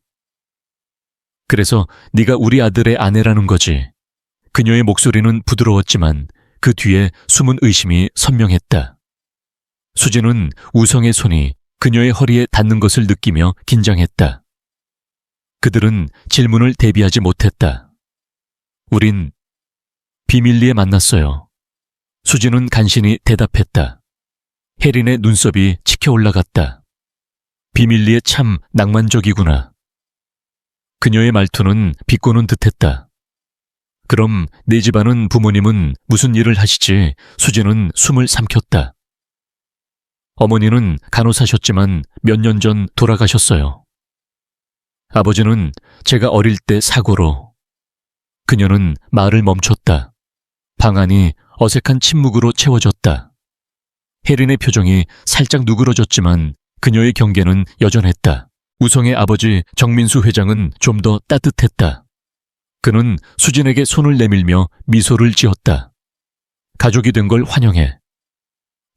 그래서 네가 우리 아들의 아내라는 거지. 그녀의 목소리는 부드러웠지만 그 뒤에 숨은 의심이 선명했다. 수진은 우성의 손이 그녀의 허리에 닿는 것을 느끼며 긴장했다. 그들은 질문을 대비하지 못했다. 우린 비밀리에 만났어요. 수진은 간신히 대답했다. 혜린의 눈썹이 치켜 올라갔다. 비밀리에 참 낭만적이구나. 그녀의 말투는 비꼬는 듯했다. 그럼 내 집안은 부모님은 무슨 일을 하시지? 수진은 숨을 삼켰다. 어머니는 간호사셨지만 몇 년 전 돌아가셨어요. 아버지는 제가 어릴 때 사고로. 그녀는 말을 멈췄다. 방 안이 어색한 침묵으로 채워졌다. 혜린의 표정이 살짝 누그러졌지만 그녀의 경계는 여전했다. 우성의 아버지 정민수 회장은 좀 더 따뜻했다. 그는 수진에게 손을 내밀며 미소를 지었다. 가족이 된 걸 환영해.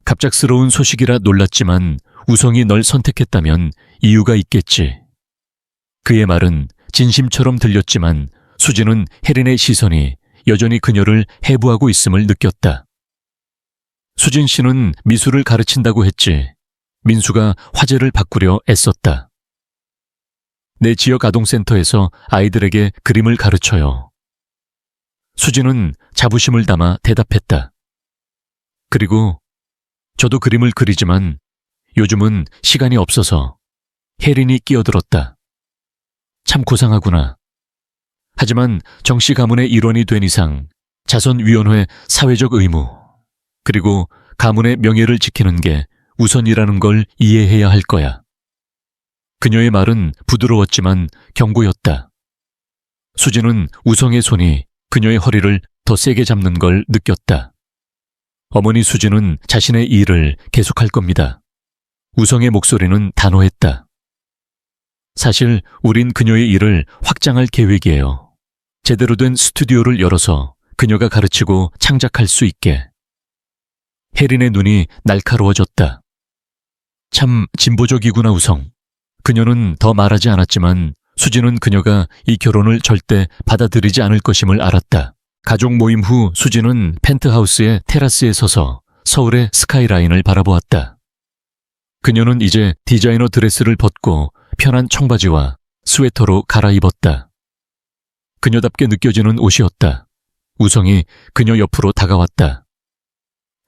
갑작스러운 소식이라 놀랐지만 우성이 널 선택했다면 이유가 있겠지. 그의 말은 진심처럼 들렸지만 수진은 혜린의 시선이 여전히 그녀를 해부하고 있음을 느꼈다. 수진 씨는 미술을 가르친다고 했지. 민수가 화제를 바꾸려 애썼다. 내 지역 아동센터에서 아이들에게 그림을 가르쳐요. 수진은 자부심을 담아 대답했다. 그리고 저도 그림을 그리지만 요즘은 시간이 없어서. 혜린이 끼어들었다. 참 고상하구나. 하지만 정씨 가문의 일원이 된 이상 자선위원회 사회적 의무, 그리고 가문의 명예를 지키는 게 우선이라는 걸 이해해야 할 거야. 그녀의 말은 부드러웠지만 경고였다. 수진은 우성의 손이 그녀의 허리를 더 세게 잡는 걸 느꼈다. 어머니 수진은 자신의 일을 계속할 겁니다. 우성의 목소리는 단호했다. 사실 우린 그녀의 일을 확장할 계획이에요. 제대로 된 스튜디오를 열어서 그녀가 가르치고 창작할 수 있게. 혜린의 눈이 날카로워졌다. 참 진보적이구나 우성. 그녀는 더 말하지 않았지만 수진은 그녀가 이 결혼을 절대 받아들이지 않을 것임을 알았다. 가족 모임 후 수진은 펜트하우스의 테라스에 서서 서울의 스카이라인을 바라보았다. 그녀는 이제 디자이너 드레스를 벗고 편한 청바지와 스웨터로 갈아입었다. 그녀답게 느껴지는 옷이었다. 우성이 그녀 옆으로 다가왔다.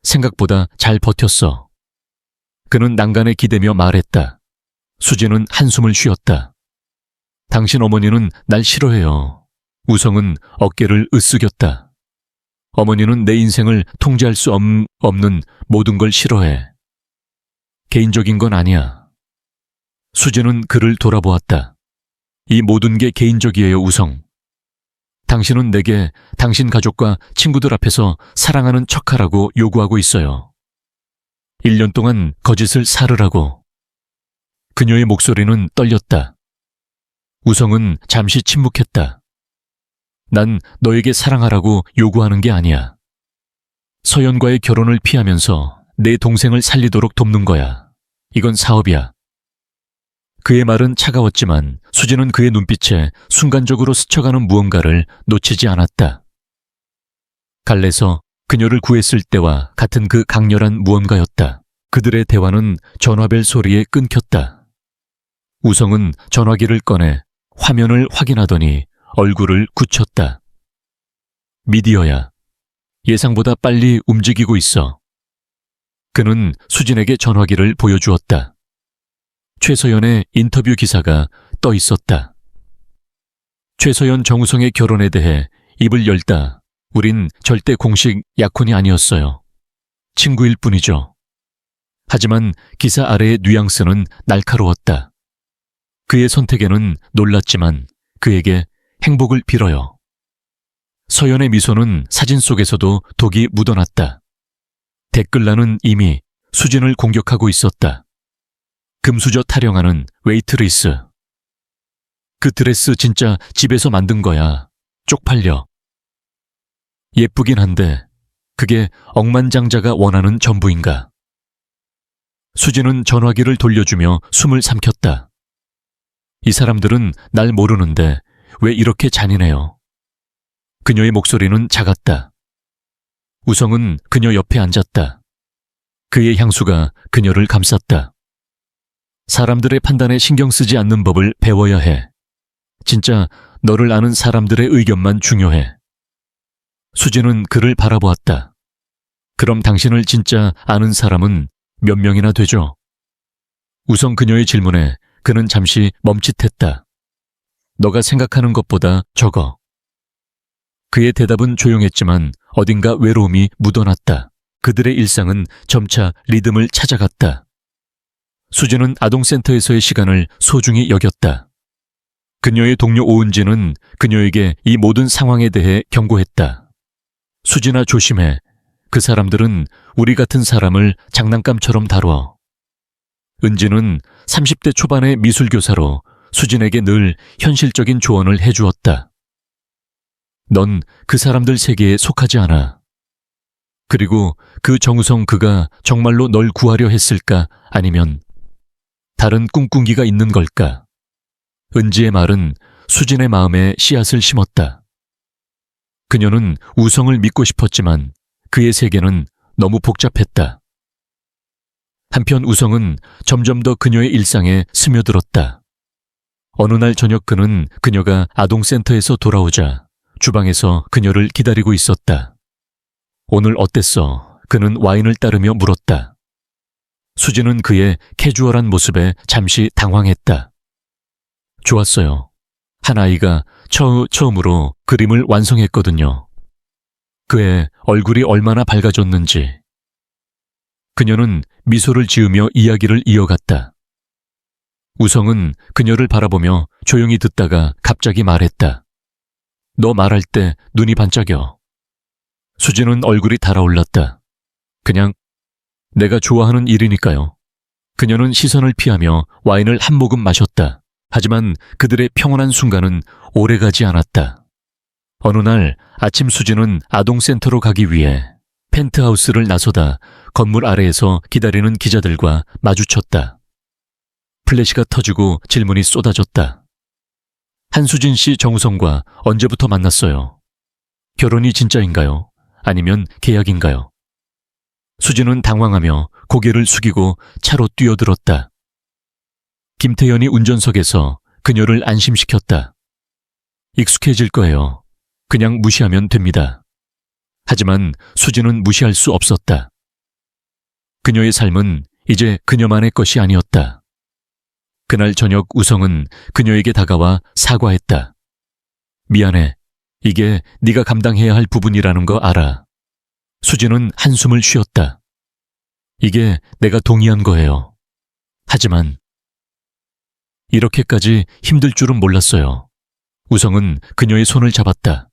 생각보다 잘 버텼어. 그는 난간에 기대며 말했다. 수진은 한숨을 쉬었다. 당신 어머니는 날 싫어해요. 우성은 어깨를 으쓱였다. 어머니는 내 인생을 통제할 수 없는 모든 걸 싫어해. 개인적인 건 아니야. 수진은 그를 돌아보았다. 이 모든 게 개인적이에요, 우성. 당신은 내게 당신 가족과 친구들 앞에서 사랑하는 척하라고 요구하고 있어요. 1년 동안 거짓을 살으라고. 그녀의 목소리는 떨렸다. 우성은 잠시 침묵했다. 난 너에게 사랑하라고 요구하는 게 아니야. 서연과의 결혼을 피하면서 내 동생을 살리도록 돕는 거야. 이건 사업이야. 그의 말은 차가웠지만 수진은 그의 눈빛에 순간적으로 스쳐가는 무언가를 놓치지 않았다. 갈래서 그녀를 구했을 때와 같은 그 강렬한 무언가였다. 그들의 대화는 전화벨 소리에 끊겼다. 우성은 전화기를 꺼내 화면을 확인하더니 얼굴을 굳혔다. 미디어야. 예상보다 빨리 움직이고 있어. 그는 수진에게 전화기를 보여주었다. 최서연의 인터뷰 기사가 떠 있었다. 최서연 정우성의 결혼에 대해 입을 열다. 우린 절대 공식 약혼이 아니었어요. 친구일 뿐이죠. 하지만 기사 아래의 뉘앙스는 날카로웠다. 그의 선택에는 놀랐지만 그에게 행복을 빌어요. 서연의 미소는 사진 속에서도 독이 묻어났다. 댓글란은 이미 수진을 공격하고 있었다. 금수저 타령하는 웨이트리스. 그 드레스 진짜 집에서 만든 거야. 쪽팔려. 예쁘긴 한데 그게 억만장자가 원하는 전부인가. 수진은 전화기를 돌려주며 숨을 삼켰다. 이 사람들은 날 모르는데 왜 이렇게 잔인해요. 그녀의 목소리는 작았다. 우성은 그녀 옆에 앉았다. 그의 향수가 그녀를 감쌌다. 사람들의 판단에 신경 쓰지 않는 법을 배워야 해. 진짜 너를 아는 사람들의 의견만 중요해. 수진은 그를 바라보았다. 그럼 당신을 진짜 아는 사람은 몇 명이나 되죠? 우성 그녀의 질문에 그는 잠시 멈칫했다. 너가 생각하는 것보다 적어. 그의 대답은 조용했지만 어딘가 외로움이 묻어났다. 그들의 일상은 점차 리듬을 찾아갔다. 수진은 아동센터에서의 시간을 소중히 여겼다. 그녀의 동료 오은지는 그녀에게 이 모든 상황에 대해 경고했다. 수진아 조심해. 그 사람들은 우리 같은 사람을 장난감처럼 다뤄. 은지는 30대 초반의 미술교사로 수진에게 늘 현실적인 조언을 해주었다. 넌 그 사람들 세계에 속하지 않아. 그리고 그 정우성 그가 정말로 널 구하려 했을까? 아니면 다른 꿍꿍이가 있는 걸까? 은지의 말은 수진의 마음에 씨앗을 심었다. 그녀는 우성을 믿고 싶었지만 그의 세계는 너무 복잡했다. 한편 우성은 점점 더 그녀의 일상에 스며들었다. 어느 날 저녁 그는 그녀가 아동센터에서 돌아오자 주방에서 그녀를 기다리고 있었다. 오늘 어땠어? 그는 와인을 따르며 물었다. 수진은 그의 캐주얼한 모습에 잠시 당황했다. 좋았어요. 한 아이가 처음으로 그림을 완성했거든요. 그의 얼굴이 얼마나 밝아졌는지. 그녀는 미소를 지으며 이야기를 이어갔다. 우성은 그녀를 바라보며 조용히 듣다가 갑자기 말했다. 너 말할 때 눈이 반짝여. 수진은 얼굴이 달아올랐다. 그냥 내가 좋아하는 일이니까요. 그녀는 시선을 피하며 와인을 한 모금 마셨다. 하지만 그들의 평온한 순간은 오래가지 않았다. 어느 날 아침 수진은 아동센터로 가기 위해 펜트하우스를 나서다 건물 아래에서 기다리는 기자들과 마주쳤다. 플래시가 터지고 질문이 쏟아졌다. 한수진 씨 정우성과 언제부터 만났어요? 결혼이 진짜인가요? 아니면 계약인가요? 수진은 당황하며 고개를 숙이고 차로 뛰어들었다. 김태연이 운전석에서 그녀를 안심시켰다. 익숙해질 거예요. 그냥 무시하면 됩니다. 하지만 수진은 무시할 수 없었다. 그녀의 삶은 이제 그녀만의 것이 아니었다. 그날 저녁 우성은 그녀에게 다가와 사과했다. 미안해. 이게 네가 감당해야 할 부분이라는 거 알아. 수진은 한숨을 쉬었다. 이게 내가 동의한 거예요. 하지만 이렇게까지 힘들 줄은 몰랐어요. 우성은 그녀의 손을 잡았다.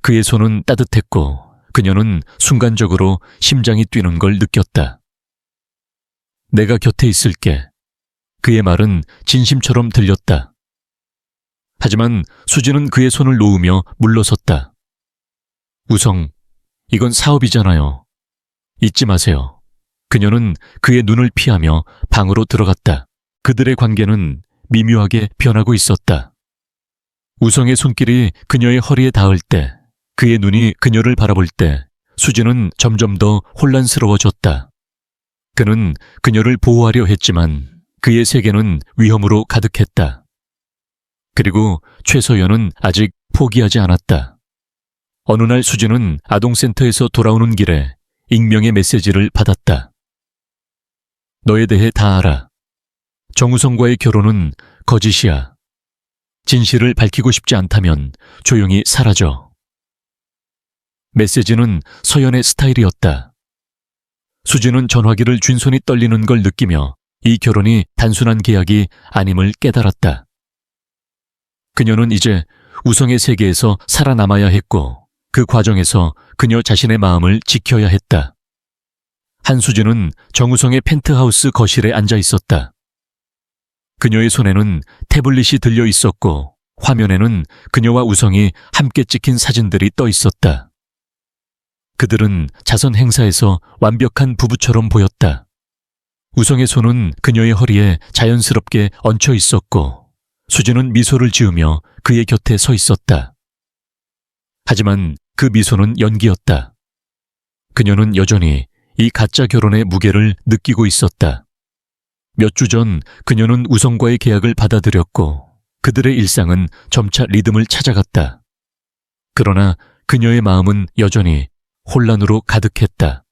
그의 손은 따뜻했고 그녀는 순간적으로 심장이 뛰는 걸 느꼈다. 내가 곁에 있을게. 그의 말은 진심처럼 들렸다. 하지만 수진은 그의 손을 놓으며 물러섰다. 우성, 이건 사업이잖아요. 잊지 마세요. 그녀는 그의 눈을 피하며 방으로 들어갔다. 그들의 관계는 미묘하게 변하고 있었다. 우성의 손길이 그녀의 허리에 닿을 때, 그의 눈이 그녀를 바라볼 때 수진은 점점 더 혼란스러워졌다. 그는 그녀를 보호하려 했지만 그의 세계는 위험으로 가득했다. 그리고 최서연은 아직 포기하지 않았다. 어느 날 수진은 아동센터에서 돌아오는 길에 익명의 메시지를 받았다. 너에 대해 다 알아. 정우성과의 결혼은 거짓이야. 진실을 밝히고 싶지 않다면 조용히 사라져. 메시지는 서연의 스타일이었다. 수진은 전화기를 쥔 손이 떨리는 걸 느끼며 이 결혼이 단순한 계약이 아님을 깨달았다. 그녀는 이제 우성의 세계에서 살아남아야 했고 그 과정에서 그녀 자신의 마음을 지켜야 했다. 한수진은 정우성의 펜트하우스 거실에 앉아 있었다. 그녀의 손에는 태블릿이 들려 있었고 화면에는 그녀와 우성이 함께 찍힌 사진들이 떠 있었다. 그들은 자선 행사에서 완벽한 부부처럼 보였다. 우성의 손은 그녀의 허리에 자연스럽게 얹혀 있었고 수진은 미소를 지으며 그의 곁에 서 있었다. 하지만 그 미소는 연기였다. 그녀는 여전히 이 가짜 결혼의 무게를 느끼고 있었다. 몇 주 전 그녀는 우성과의 계약을 받아들였고 그들의 일상은 점차 리듬을 찾아갔다. 그러나 그녀의 마음은 여전히 혼란으로 가득했다.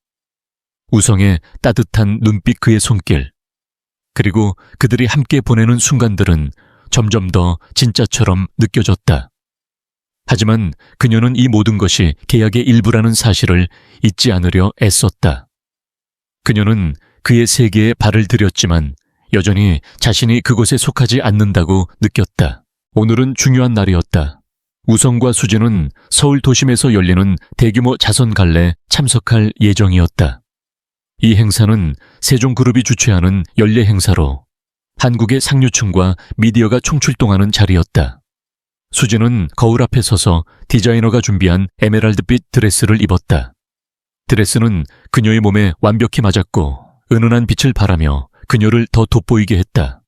우성의 따뜻한 눈빛 그의 손길, 그리고 그들이 함께 보내는 순간들은 점점 더 진짜처럼 느껴졌다. 하지만 그녀는 이 모든 것이 계약의 일부라는 사실을 잊지 않으려 애썼다. 그녀는 그의 세계에 발을 들였지만 여전히 자신이 그곳에 속하지 않는다고 느꼈다. 오늘은 중요한 날이었다. 우성과 수진은 서울 도심에서 열리는 대규모 자선 갈래에 참석할 예정이었다. 이 행사는 세종그룹이 주최하는 연례 행사로 한국의 상류층과 미디어가 총출동하는 자리였다. 수지는 거울 앞에 서서 디자이너가 준비한 에메랄드빛 드레스를 입었다. 드레스는 그녀의 몸에 완벽히 맞았고 은은한 빛을 발하며 그녀를 더 돋보이게 했다.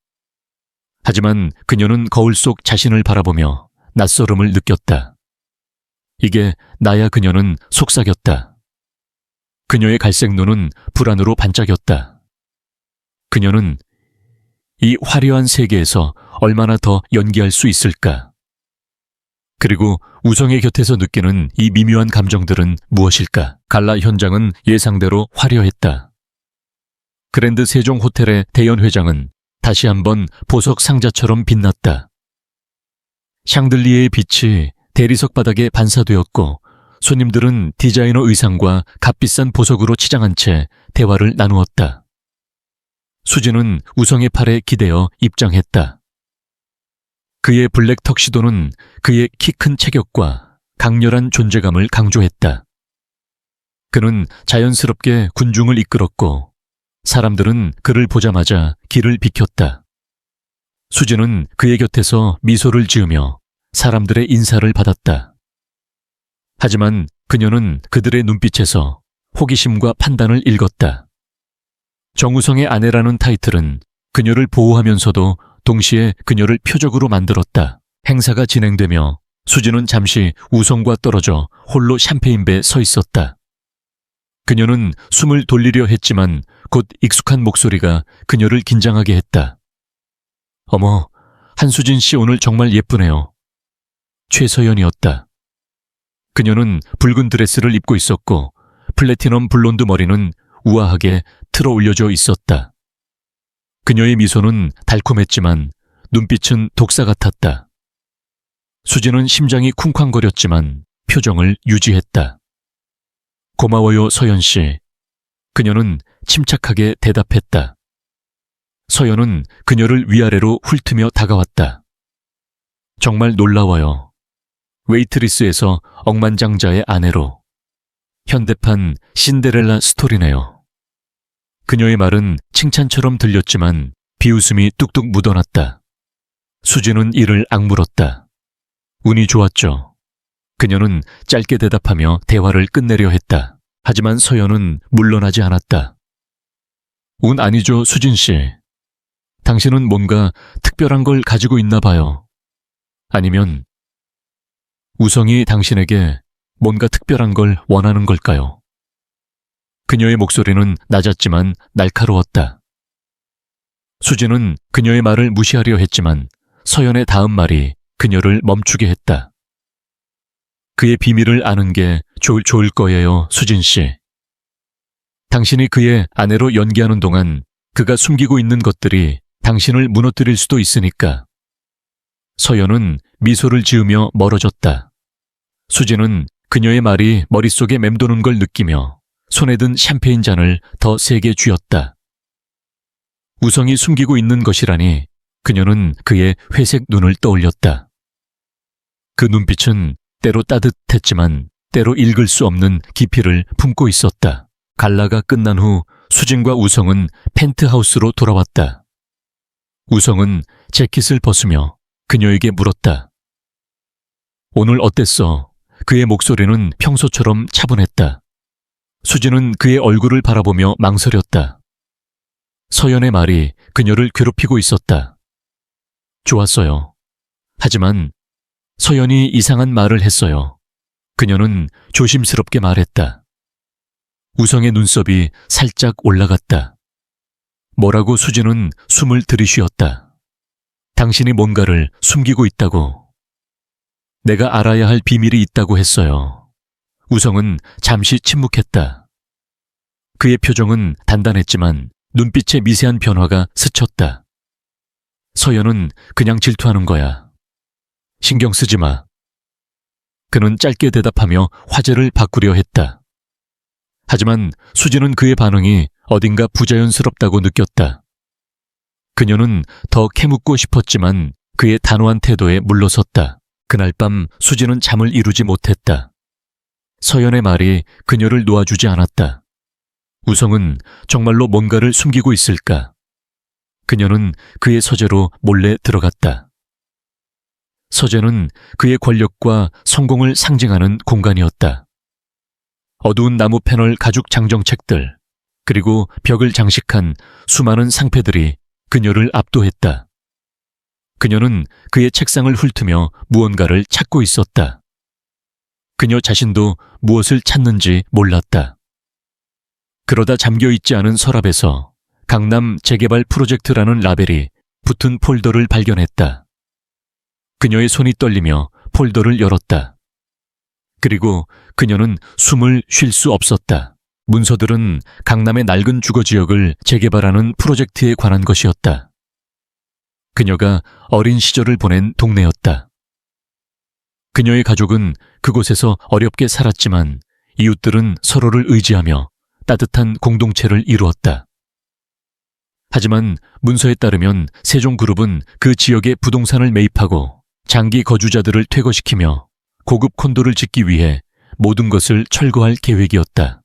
하지만 그녀는 거울 속 자신을 바라보며 낯설음을 느꼈다. 이게 나야. 그녀는 속삭였다. 그녀의 갈색 눈은 불안으로 반짝였다. 그녀는 이 화려한 세계에서 얼마나 더 연기할 수 있을까? 그리고 우성의 곁에서 느끼는 이 미묘한 감정들은 무엇일까? 갈라 현장은 예상대로 화려했다. 그랜드 세종 호텔의 대연 회장은 다시 한번 보석 상자처럼 빛났다. 샹들리에의 빛이 대리석 바닥에 반사되었고 손님들은 디자이너 의상과 값비싼 보석으로 치장한 채 대화를 나누었다. 수지는 우성의 팔에 기대어 입장했다. 그의 블랙 턱시도는 그의 키 큰 체격과 강렬한 존재감을 강조했다. 그는 자연스럽게 군중을 이끌었고 사람들은 그를 보자마자 길을 비켰다. 수지는 그의 곁에서 미소를 지으며 사람들의 인사를 받았다. 하지만 그녀는 그들의 눈빛에서 호기심과 판단을 읽었다. 정우성의 아내라는 타이틀은 그녀를 보호하면서도 동시에 그녀를 표적으로 만들었다. 행사가 진행되며 수지는 잠시 우성과 떨어져 홀로 샴페인배에 서 있었다. 그녀는 숨을 돌리려 했지만 곧 익숙한 목소리가 그녀를 긴장하게 했다. 어머, 한수진 씨 오늘 정말 예쁘네요. 최서연이었다. 그녀는 붉은 드레스를 입고 있었고 플래티넘 블론드 머리는 우아하게 틀어 올려져 있었다. 그녀의 미소는 달콤했지만 눈빛은 독사 같았다. 수지는 심장이 쿵쾅거렸지만 표정을 유지했다. 고마워요, 서연 씨. 그녀는 침착하게 대답했다. 서연은 그녀를 위아래로 훑으며 다가왔다. 정말 놀라워요. 웨이트리스에서 억만장자의 아내로. 현대판 신데렐라 스토리네요. 그녀의 말은 칭찬처럼 들렸지만 비웃음이 뚝뚝 묻어났다. 수지는 이를 악물었다. 운이 좋았죠. 그녀는 짧게 대답하며 대화를 끝내려 했다. 하지만 서연은 물러나지 않았다. 운 아니죠, 수진 씨. 당신은 뭔가 특별한 걸 가지고 있나 봐요. 아니면 우성이 당신에게 뭔가 특별한 걸 원하는 걸까요? 그녀의 목소리는 낮았지만 날카로웠다. 수지는 그녀의 말을 무시하려 했지만 서연의 다음 말이 그녀를 멈추게 했다. 그의 비밀을 아는 게 좋을 거예요, 수진 씨. 당신이 그의 아내로 연기하는 동안 그가 숨기고 있는 것들이 당신을 무너뜨릴 수도 있으니까. 서연은 미소를 지으며 멀어졌다. 수지는 그녀의 말이 머릿속에 맴도는 걸 느끼며 손에 든 샴페인 잔을 더 세게 쥐었다. 우성이 숨기고 있는 것이라니 그녀는 그의 회색 눈을 떠올렸다. 그 눈빛은 때로 따뜻했지만 때로 읽을 수 없는 깊이를 품고 있었다. 갈라가 끝난 후 수진과 우성은 펜트하우스로 돌아왔다. 우성은 재킷을 벗으며 그녀에게 물었다. 오늘 어땠어? 그의 목소리는 평소처럼 차분했다. 수지는 그의 얼굴을 바라보며 망설였다. 서연의 말이 그녀를 괴롭히고 있었다. 좋았어요. 하지만 서연이 이상한 말을 했어요. 그녀는 조심스럽게 말했다. 우성의 눈썹이 살짝 올라갔다. 뭐라고? 수지는 숨을 들이쉬었다. 당신이 뭔가를 숨기고 있다고. 내가 알아야 할 비밀이 있다고 했어요. 우성은 잠시 침묵했다. 그의 표정은 단단했지만 눈빛의 미세한 변화가 스쳤다. 서연은 그냥 질투하는 거야. 신경 쓰지 마. 그는 짧게 대답하며 화제를 바꾸려 했다. 하지만 수지는 그의 반응이 어딘가 부자연스럽다고 느꼈다. 그녀는 더 캐묻고 싶었지만 그의 단호한 태도에 물러섰다. 그날 밤 수지는 잠을 이루지 못했다. 서연의 말이 그녀를 놓아주지 않았다. 우성은 정말로 뭔가를 숨기고 있을까? 그녀는 그의 서재로 몰래 들어갔다. 서재는 그의 권력과 성공을 상징하는 공간이었다. 어두운 나무 패널 가죽 장정책들, 그리고 벽을 장식한 수많은 상패들이 그녀를 압도했다. 그녀는 그의 책상을 훑으며 무언가를 찾고 있었다. 그녀 자신도 무엇을 찾는지 몰랐다. 그러다 잠겨있지 않은 서랍에서 강남 재개발 프로젝트라는 라벨이 붙은 폴더를 발견했다. 그녀의 손이 떨리며 폴더를 열었다. 그리고 그녀는 숨을 쉴 수 없었다. 문서들은 강남의 낡은 주거지역을 재개발하는 프로젝트에 관한 것이었다. 그녀가 어린 시절을 보낸 동네였다. 그녀의 가족은 그곳에서 어렵게 살았지만 이웃들은 서로를 의지하며 따뜻한 공동체를 이루었다. 하지만 문서에 따르면 세종그룹은 그 지역에 부동산을 매입하고 장기 거주자들을 퇴거시키며 고급 콘도를 짓기 위해 모든 것을 철거할 계획이었다.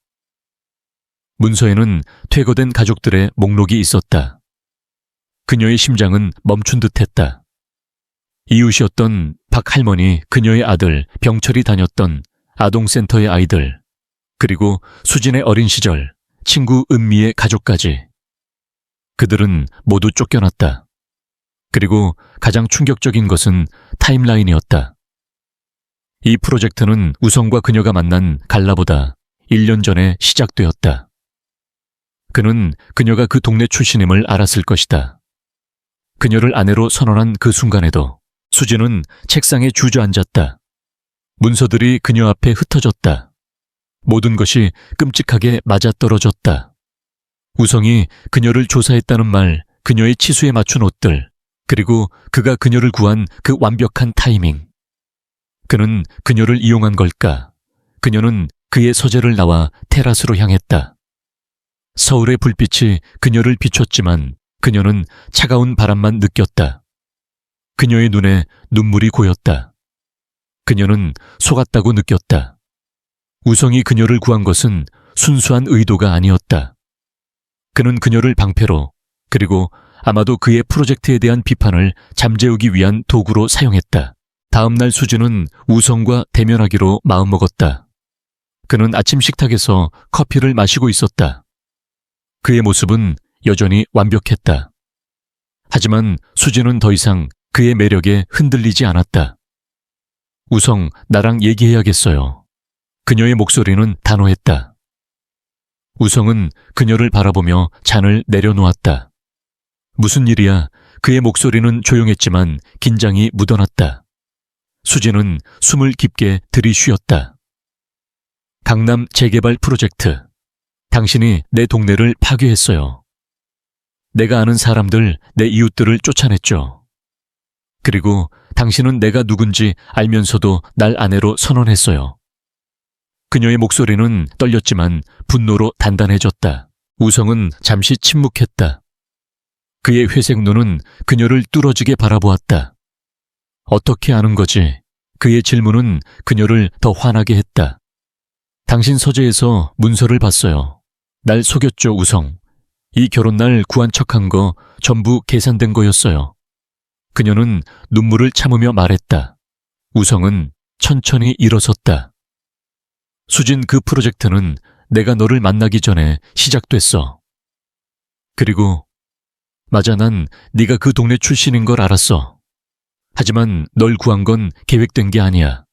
문서에는 퇴거된 가족들의 목록이 있었다. 그녀의 심장은 멈춘 듯했다. 이웃이었던 박 할머니, 그녀의 아들, 병철이 다녔던 아동센터의 아이들, 그리고 수진의 어린 시절, 친구 은미의 가족까지. 그들은 모두 쫓겨났다. 그리고 가장 충격적인 것은 타임라인이었다. 이 프로젝트는 우성과 그녀가 만난 갈라보다 1년 전에 시작되었다. 그는 그녀가 그 동네 출신임을 알았을 것이다. 그녀를 아내로 선언한 그 순간에도 수진은 책상에 주저앉았다. 문서들이 그녀 앞에 흩어졌다. 모든 것이 끔찍하게 맞아떨어졌다. 우성이 그녀를 조사했다는 말, 그녀의 치수에 맞춘 옷들, 그리고 그가 그녀를 구한 그 완벽한 타이밍. 그는 그녀를 이용한 걸까? 그녀는 그의 서재를 나와 테라스로 향했다. 서울의 불빛이 그녀를 비췄지만 그녀는 차가운 바람만 느꼈다. 그녀의 눈에 눈물이 고였다. 그녀는 속았다고 느꼈다. 우성이 그녀를 구한 것은 순수한 의도가 아니었다. 그는 그녀를 방패로, 그리고 아마도 그의 프로젝트에 대한 비판을 잠재우기 위한 도구로 사용했다. 다음 날 수진은 우성과 대면하기로 마음먹었다. 그는 아침 식탁에서 커피를 마시고 있었다. 그의 모습은 여전히 완벽했다. 하지만 수진은 더 이상 그의 매력에 흔들리지 않았다. 우성, 나랑 얘기해야겠어요. 그녀의 목소리는 단호했다. 우성은 그녀를 바라보며 잔을 내려놓았다. 무슨 일이야? 그의 목소리는 조용했지만 긴장이 묻어났다. 수진은 숨을 깊게 들이쉬었다. 강남 재개발 프로젝트. 당신이 내 동네를 파괴했어요. 내가 아는 사람들, 내 이웃들을 쫓아냈죠. 그리고 당신은 내가 누군지 알면서도 날 아내로 선언했어요. 그녀의 목소리는 떨렸지만 분노로 단단해졌다. 우성은 잠시 침묵했다. 그의 회색 눈은 그녀를 뚫어지게 바라보았다. 어떻게 아는 거지? 그의 질문은 그녀를 더 화나게 했다. 당신 서재에서 문서를 봤어요. 날 속였죠, 우성. 이 결혼날 구한 척한 거 전부 계산된 거였어요. 그녀는 눈물을 참으며 말했다. 우성은 천천히 일어섰다. 수진, 그 프로젝트는 내가 너를 만나기 전에 시작됐어. 그리고 맞아, 난 네가 그 동네 출신인 걸 알았어. 하지만 널 구한 건 계획된 게 아니야.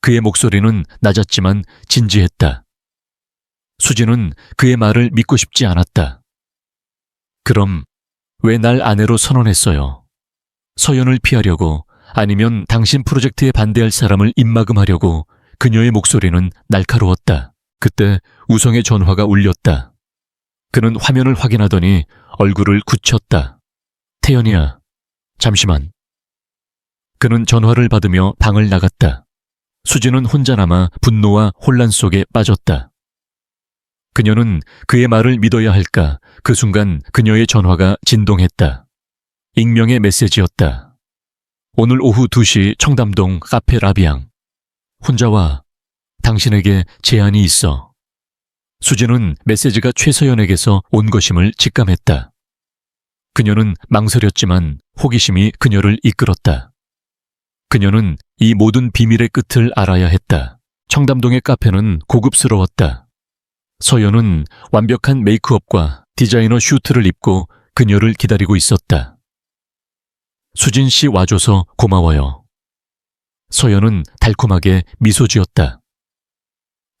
그의 목소리는 낮았지만 진지했다. 수진은 그의 말을 믿고 싶지 않았다. 그럼 왜 날 아내로 선언했어요? 서연을 피하려고, 아니면 당신 프로젝트에 반대할 사람을 입막음하려고? 그녀의 목소리는 날카로웠다. 그때 우성의 전화가 울렸다. 그는 화면을 확인하더니 얼굴을 굳혔다. 태연이야, 잠시만. 그는 전화를 받으며 방을 나갔다. 수진은 혼자 남아 분노와 혼란 속에 빠졌다. 그녀는 그의 말을 믿어야 할까? 그 순간 그녀의 전화가 진동했다. 익명의 메시지였다. 오늘 오후 2시 청담동 카페 라비앙. 혼자 와. 당신에게 제안이 있어. 수진은 메시지가 최서연에게서 온 것임을 직감했다. 그녀는 망설였지만 호기심이 그녀를 이끌었다. 그녀는 이 모든 비밀의 끝을 알아야 했다. 청담동의 카페는 고급스러웠다. 서연은 완벽한 메이크업과 디자이너 슈트를 입고 그녀를 기다리고 있었다. 수진 씨 와줘서 고마워요. 서연은 달콤하게 미소 지었다.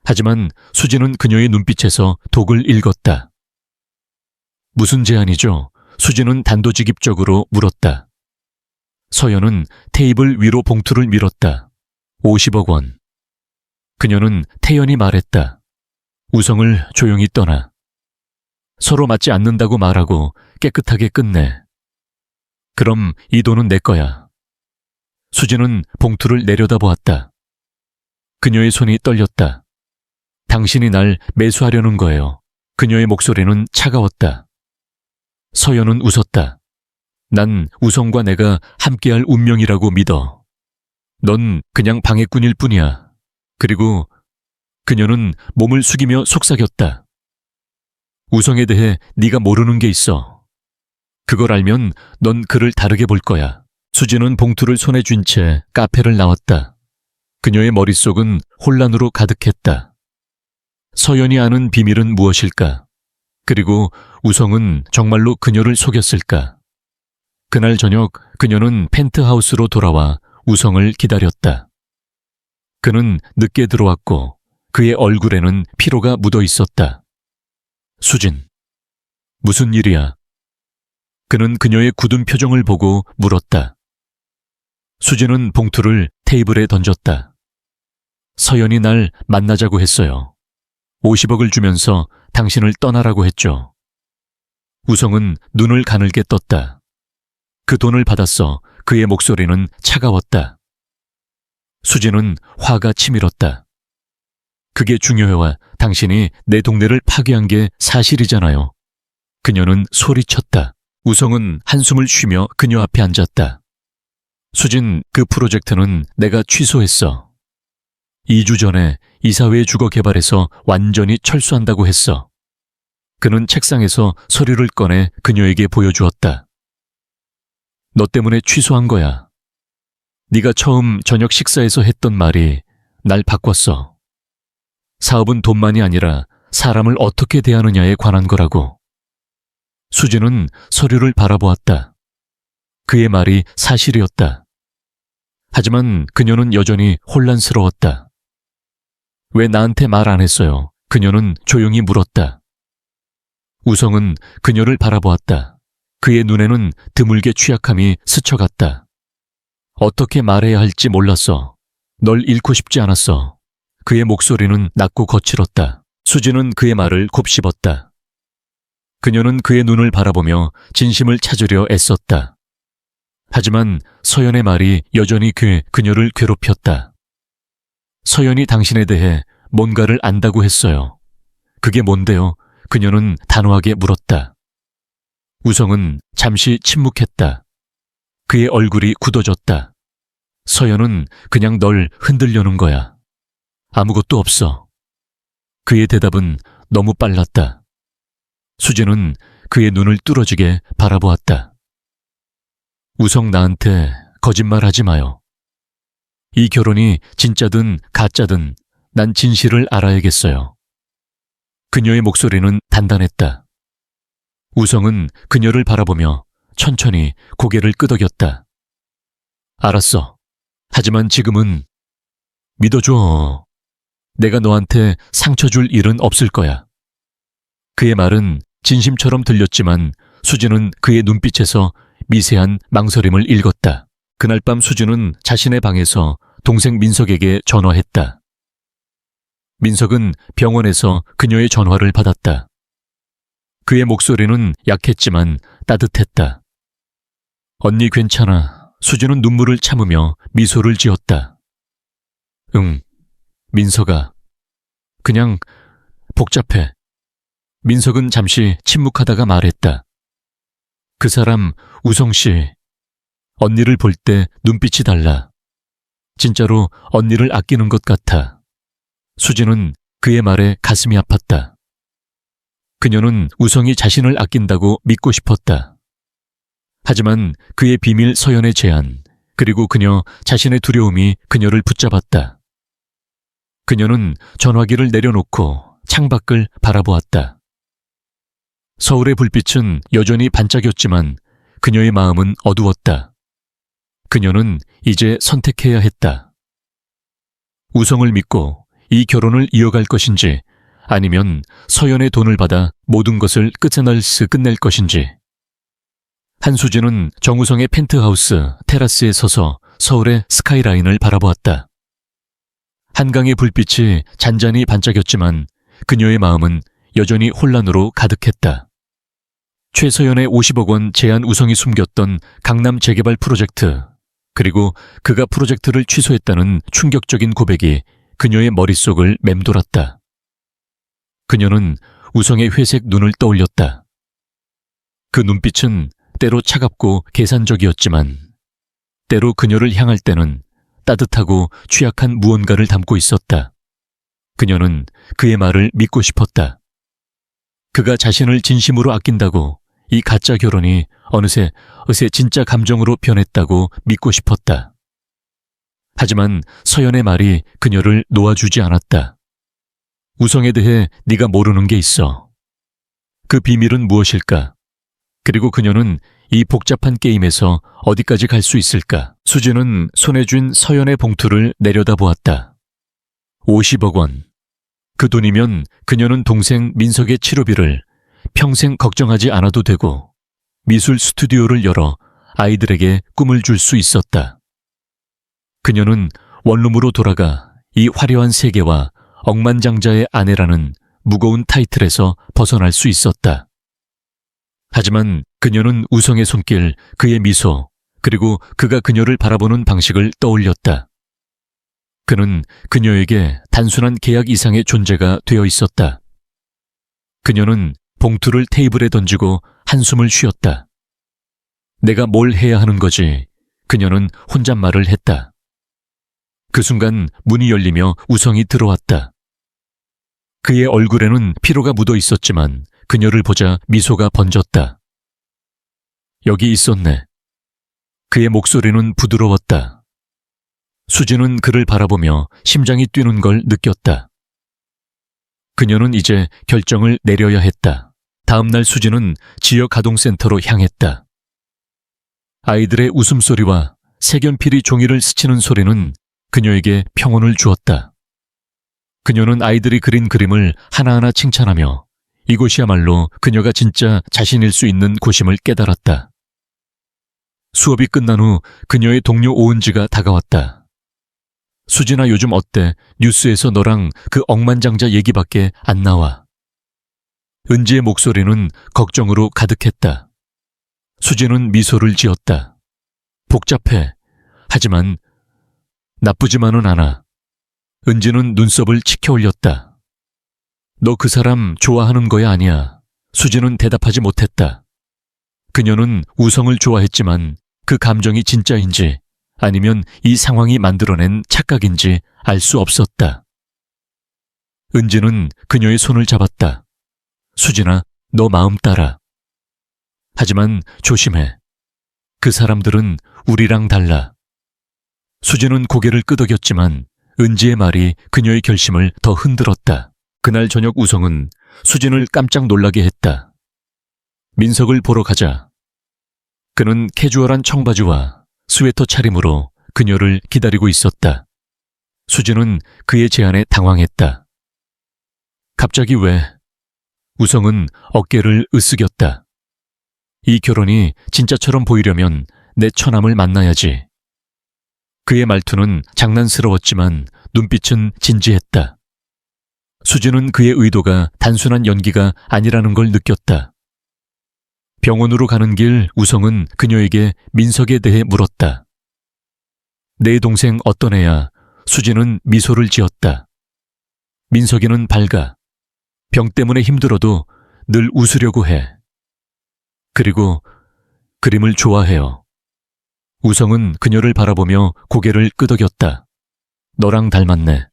하지만 수진은 그녀의 눈빛에서 독을 읽었다. 무슨 제안이죠? 수진은 단도직입적으로 물었다. 서연은 테이블 위로 봉투를 밀었다. 50억 원. 그녀는 태연히 말했다. 우성을 조용히 떠나. 서로 맞지 않는다고 말하고 깨끗하게 끝내. 그럼 이 돈은 내 거야. 수진은 봉투를 내려다보았다. 그녀의 손이 떨렸다. 당신이 날 매수하려는 거예요. 그녀의 목소리는 차가웠다. 서연은 웃었다. 난 우성과 내가 함께할 운명이라고 믿어. 넌 그냥 방해꾼일 뿐이야. 그리고 그녀는 몸을 숙이며 속삭였다. 우성에 대해 네가 모르는 게 있어. 그걸 알면 넌 그를 다르게 볼 거야. 수진은 봉투를 손에 쥔 채 카페를 나왔다. 그녀의 머릿속은 혼란으로 가득했다. 서연이 아는 비밀은 무엇일까? 그리고 우성은 정말로 그녀를 속였을까? 그날 저녁 그녀는 펜트하우스로 돌아와 우성을 기다렸다. 그는 늦게 들어왔고 그의 얼굴에는 피로가 묻어 있었다. 수진, 무슨 일이야? 그는 그녀의 굳은 표정을 보고 물었다. 수진은 봉투를 테이블에 던졌다. 서연이 날 만나자고 했어요. 50억을 주면서 당신을 떠나라고 했죠. 우성은 눈을 가늘게 떴다. 그 돈을 받았어. 그의 목소리는 차가웠다. 수진은 화가 치밀었다. 그게 중요해와 당신이 내 동네를 파괴한 게 사실이잖아요. 그녀는 소리쳤다. 우성은 한숨을 쉬며 그녀 앞에 앉았다. 수진, 그 프로젝트는 내가 취소했어. 2주 전에 이사회 주거 개발에서 완전히 철수한다고 했어. 그는 책상에서 서류를 꺼내 그녀에게 보여주었다. 너 때문에 취소한 거야. 네가 처음 저녁 식사에서 했던 말이 날 바꿨어. 사업은 돈만이 아니라 사람을 어떻게 대하느냐에 관한 거라고. 수진은 서류를 바라보았다. 그의 말이 사실이었다. 하지만 그녀는 여전히 혼란스러웠다. 왜 나한테 말 안 했어요? 그녀는 조용히 물었다. 우성은 그녀를 바라보았다. 그의 눈에는 드물게 취약함이 스쳐갔다. 어떻게 말해야 할지 몰랐어. 널 잃고 싶지 않았어. 그의 목소리는 낮고 거칠었다. 수진은 그의 말을 곱씹었다. 그녀는 그의 눈을 바라보며 진심을 찾으려 애썼다. 하지만 서연의 말이 여전히 그녀를 괴롭혔다. 서연이 당신에 대해 뭔가를 안다고 했어요. 그게 뭔데요? 그녀는 단호하게 물었다. 우성은 잠시 침묵했다. 그의 얼굴이 굳어졌다. 서연은 그냥 널 흔들려는 거야. 아무것도 없어. 그의 대답은 너무 빨랐다. 수진은 그의 눈을 뚫어지게 바라보았다. 우성, 나한테 거짓말하지 마요. 이 결혼이 진짜든 가짜든 난 진실을 알아야겠어요. 그녀의 목소리는 단단했다. 우성은 그녀를 바라보며 천천히 고개를 끄덕였다. 알았어. 하지만 지금은 믿어줘. 내가 너한테 상처 줄 일은 없을 거야. 그의 말은 진심처럼 들렸지만 수진은 그의 눈빛에서 미세한 망설임을 읽었다. 그날 밤 수진은 자신의 방에서 동생 민석에게 전화했다. 민석은 병원에서 그녀의 전화를 받았다. 그의 목소리는 약했지만 따뜻했다. 언니 괜찮아. 수진은 눈물을 참으며 미소를 지었다. 응, 민석아. 그냥 복잡해. 민석은 잠시 침묵하다가 말했다. 그 사람 우성씨. 언니를 볼 때 눈빛이 달라. 진짜로 언니를 아끼는 것 같아. 수진은 그의 말에 가슴이 아팠다. 그녀는 우성이 자신을 아낀다고 믿고 싶었다. 하지만 그의 비밀 서연의 제안, 그리고 그녀 자신의 두려움이 그녀를 붙잡았다. 그녀는 전화기를 내려놓고 창밖을 바라보았다. 서울의 불빛은 여전히 반짝였지만 그녀의 마음은 어두웠다. 그녀는 이제 선택해야 했다. 우성을 믿고 이 결혼을 이어갈 것인지 아니면 서연의 돈을 받아 모든 것을 끝에날스 끝낼 것인지. 한수진은 정우성의 펜트하우스 테라스에 서서 서울의 스카이라인을 바라보았다. 한강의 불빛이 잔잔히 반짝였지만 그녀의 마음은 여전히 혼란으로 가득했다. 최서연의 50억 원 제안 우성이 숨겼던 강남 재개발 프로젝트, 그리고 그가 프로젝트를 취소했다는 충격적인 고백이 그녀의 머릿속을 맴돌았다. 그녀는 우성의 회색 눈을 떠올렸다. 그 눈빛은 때로 차갑고 계산적이었지만 때로 그녀를 향할 때는 따뜻하고 취약한 무언가를 담고 있었다. 그녀는 그의 말을 믿고 싶었다. 그가 자신을 진심으로 아낀다고 이 가짜 결혼이 어느새 진짜 감정으로 변했다고 믿고 싶었다. 하지만 서연의 말이 그녀를 놓아주지 않았다. 우성에 대해 네가 모르는 게 있어. 그 비밀은 무엇일까? 그리고 그녀는 이 복잡한 게임에서 어디까지 갈 수 있을까? 수진은 손에 쥔 서연의 봉투를 내려다보았다. 50억 원. 그 돈이면 그녀는 동생 민석의 치료비를 평생 걱정하지 않아도 되고 미술 스튜디오를 열어 아이들에게 꿈을 줄 수 있었다. 그녀는 원룸으로 돌아가 이 화려한 세계와 억만장자의 아내라는 무거운 타이틀에서 벗어날 수 있었다. 하지만 그녀는 우성의 손길, 그의 미소, 그리고 그가 그녀를 바라보는 방식을 떠올렸다. 그는 그녀에게 단순한 계약 이상의 존재가 되어 있었다. 그녀는 봉투를 테이블에 던지고 한숨을 쉬었다. 내가 뭘 해야 하는 거지? 그녀는 혼잣말을 했다. 그 순간 문이 열리며 우성이 들어왔다. 그의 얼굴에는 피로가 묻어 있었지만 그녀를 보자 미소가 번졌다. 여기 있었네. 그의 목소리는 부드러웠다. 수진은 그를 바라보며 심장이 뛰는 걸 느꼈다. 그녀는 이제 결정을 내려야 했다. 다음 날 수진은 지역 아동센터로 향했다. 아이들의 웃음소리와 색연필이 종이를 스치는 소리는 그녀에게 평온을 주었다. 그녀는 아이들이 그린 그림을 하나하나 칭찬하며 이곳이야말로 그녀가 진짜 자신일 수 있는 곳임을 깨달았다. 수업이 끝난 후 그녀의 동료 오은지가 다가왔다. 수진아, 요즘 어때? 뉴스에서 너랑 그 억만장자 얘기밖에 안 나와. 은지의 목소리는 걱정으로 가득했다. 수진은 미소를 지었다. 복잡해. 하지만 나쁘지만은 않아. 은지는 눈썹을 치켜 올렸다. 너 그 사람 좋아하는 거야, 아니야? 수진은 대답하지 못했다. 그녀는 우성을 좋아했지만 그 감정이 진짜인지 아니면 이 상황이 만들어낸 착각인지 알 수 없었다. 은지는 그녀의 손을 잡았다. 수진아, 너 마음 따라. 하지만 조심해. 그 사람들은 우리랑 달라. 수진은 고개를 끄덕였지만 은지의 말이 그녀의 결심을 더 흔들었다. 그날 저녁 우성은 수진을 깜짝 놀라게 했다. 민석을 보러 가자. 그는 캐주얼한 청바지와 스웨터 차림으로 그녀를 기다리고 있었다. 수진은 그의 제안에 당황했다. 갑자기 왜? 우성은 어깨를 으쓱였다. 이 결혼이 진짜처럼 보이려면 내 처남을 만나야지. 그의 말투는 장난스러웠지만 눈빛은 진지했다. 수진은 그의 의도가 단순한 연기가 아니라는 걸 느꼈다. 병원으로 가는 길 우성은 그녀에게 민석에 대해 물었다. 내 동생 어떤 애야? 수진은 미소를 지었다. 민석이는 밝아. 병 때문에 힘들어도 늘 웃으려고 해. 그리고 그림을 좋아해요. 우성은 그녀를 바라보며 고개를 끄덕였다. 너랑 닮았네.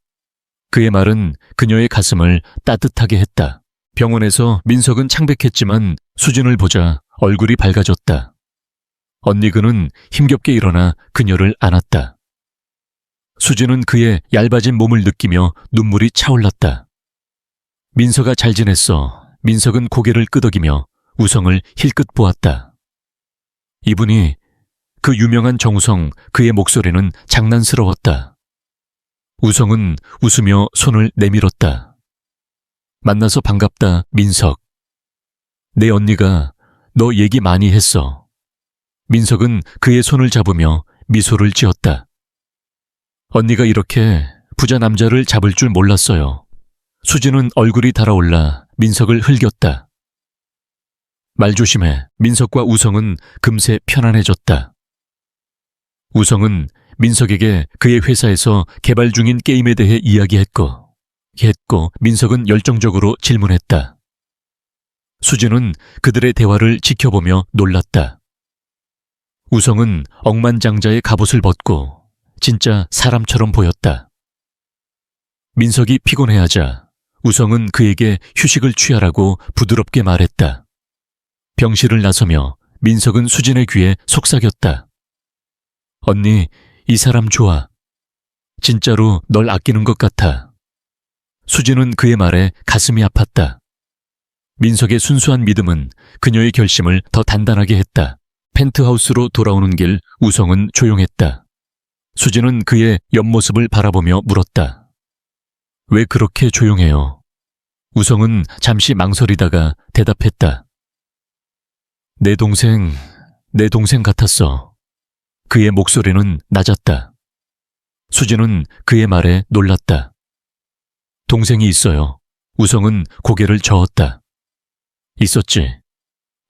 그의 말은 그녀의 가슴을 따뜻하게 했다. 병원에서 민석은 창백했지만 수진을 보자 얼굴이 밝아졌다. 언니 그는 힘겹게 일어나 그녀를 안았다. 수진은 그의 얇아진 몸을 느끼며 눈물이 차올랐다. 민서가 잘 지냈어. 민석은 고개를 끄덕이며 우성을 힐끗 보았다. 이분이 그 유명한 정우성, 그의 목소리는 장난스러웠다. 우성은 웃으며 손을 내밀었다. 만나서 반갑다, 민석. 내 언니가 너 얘기 많이 했어. 민석은 그의 손을 잡으며 미소를 지었다. 언니가 이렇게 부자 남자를 잡을 줄 몰랐어요. 수진은 얼굴이 달아올라 민석을 흘겼다. 말 조심해. 민석과 우성은 금세 편안해졌다. 우성은 민석에게 그의 회사에서 개발 중인 게임에 대해 이야기했고 민석은 열정적으로 질문했다. 수진은 그들의 대화를 지켜보며 놀랐다. 우성은 억만장자의 갑옷을 벗고 진짜 사람처럼 보였다. 민석이 피곤해하자 우성은 그에게 휴식을 취하라고 부드럽게 말했다. 병실을 나서며 민석은 수진의 귀에 속삭였다. 언니, 이 사람 좋아. 진짜로 널 아끼는 것 같아. 수진은 그의 말에 가슴이 아팠다. 민석의 순수한 믿음은 그녀의 결심을 더 단단하게 했다. 펜트하우스로 돌아오는 길 우성은 조용했다. 수진은 그의 옆모습을 바라보며 물었다. 왜 그렇게 조용해요? 우성은 잠시 망설이다가 대답했다. 내 동생 같았어. 그의 목소리는 낮았다. 수진은 그의 말에 놀랐다. 동생이 있어요. 우성은 고개를 저었다. 있었지.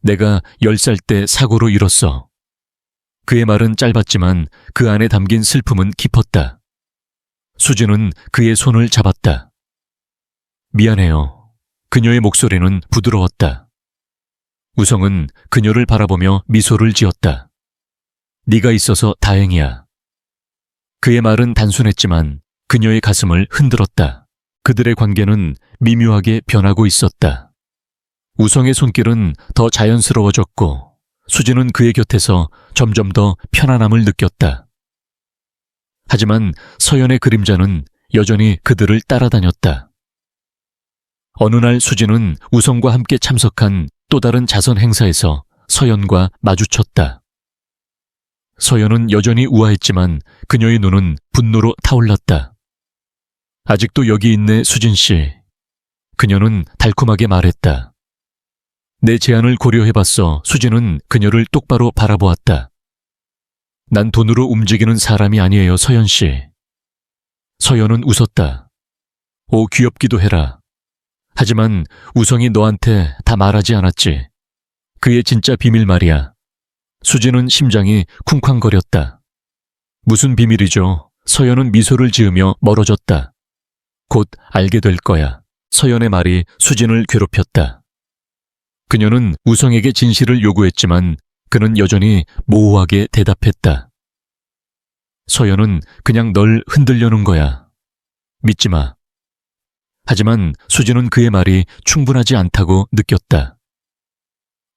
내가 10살 때 사고로 잃었어. 그의 말은 짧았지만 그 안에 담긴 슬픔은 깊었다. 수진은 그의 손을 잡았다. 미안해요. 그녀의 목소리는 부드러웠다. 우성은 그녀를 바라보며 미소를 지었다. 네가 있어서 다행이야. 그의 말은 단순했지만 그녀의 가슴을 흔들었다. 그들의 관계는 미묘하게 변하고 있었다. 우성의 손길은 더 자연스러워졌고 수진은 그의 곁에서 점점 더 편안함을 느꼈다. 하지만 서연의 그림자는 여전히 그들을 따라다녔다. 어느 날 수진은 우성과 함께 참석한 또 다른 자선 행사에서 서연과 마주쳤다. 서연은 여전히 우아했지만 그녀의 눈은 분노로 타올랐다. 아직도 여기 있네, 수진 씨. 그녀는 달콤하게 말했다. 내 제안을 고려해봤어. 수진은 그녀를 똑바로 바라보았다. 난 돈으로 움직이는 사람이 아니에요, 서연 씨. 서연은 웃었다. 오, 귀엽기도 해라. 하지만 우성이 너한테 다 말하지 않았지. 그의 진짜 비밀 말이야. 수진은 심장이 쿵쾅거렸다. 무슨 비밀이죠? 서연은 미소를 지으며 멀어졌다. 곧 알게 될 거야. 서연의 말이 수진을 괴롭혔다. 그녀는 우성에게 진실을 요구했지만 그는 여전히 모호하게 대답했다. 서연은 그냥 널 흔들려는 거야. 믿지 마. 하지만 수진은 그의 말이 충분하지 않다고 느꼈다.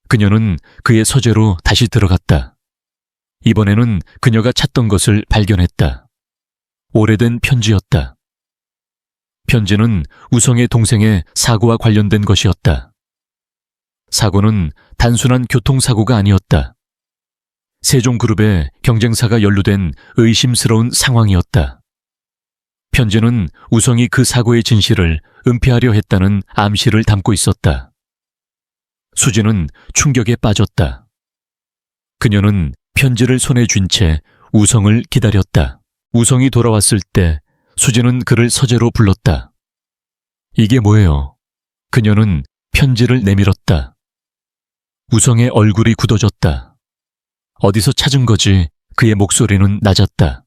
그녀는 그의 서재로 다시 들어갔다. 이번에는 그녀가 찾던 것을 발견했다. 오래된 편지였다. 편지는 우성의 동생의 사고와 관련된 것이었다. 사고는 단순한 교통사고가 아니었다. 세종그룹의 경쟁사가 연루된 의심스러운 상황이었다. 편지는 우성이 그 사고의 진실을 은폐하려 했다는 암시를 담고 있었다. 수진은 충격에 빠졌다. 그녀는 편지를 손에 쥔 채 우성을 기다렸다. 우성이 돌아왔을 때 수진은 그를 서재로 불렀다. 이게 뭐예요? 그녀는 편지를 내밀었다. 우성의 얼굴이 굳어졌다. 어디서 찾은 거지? 그의 목소리는 낮았다.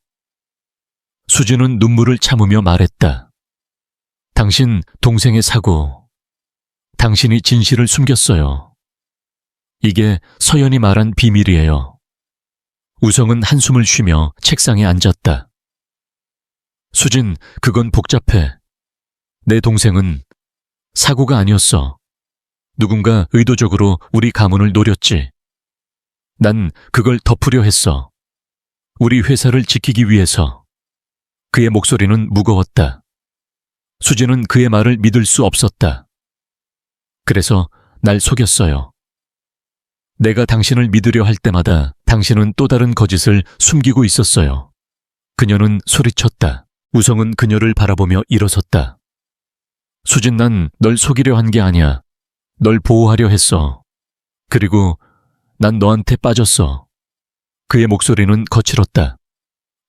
수진은 눈물을 참으며 말했다. 당신 동생의 사고. 당신이 진실을 숨겼어요. 이게 서연이 말한 비밀이에요. 우성은 한숨을 쉬며 책상에 앉았다. 수진, 그건 복잡해. 내 동생은 사고가 아니었어. 누군가 의도적으로 우리 가문을 노렸지. 난 그걸 덮으려 했어. 우리 회사를 지키기 위해서. 그의 목소리는 무거웠다. 수지는 그의 말을 믿을 수 없었다. 그래서 날 속였어요. 내가 당신을 믿으려 할 때마다 당신은 또 다른 거짓을 숨기고 있었어요. 그녀는 소리쳤다. 우성은 그녀를 바라보며 일어섰다. 수진, 난 널 속이려 한 게 아니야. 널 보호하려 했어. 그리고 난 너한테 빠졌어. 그의 목소리는 거칠었다.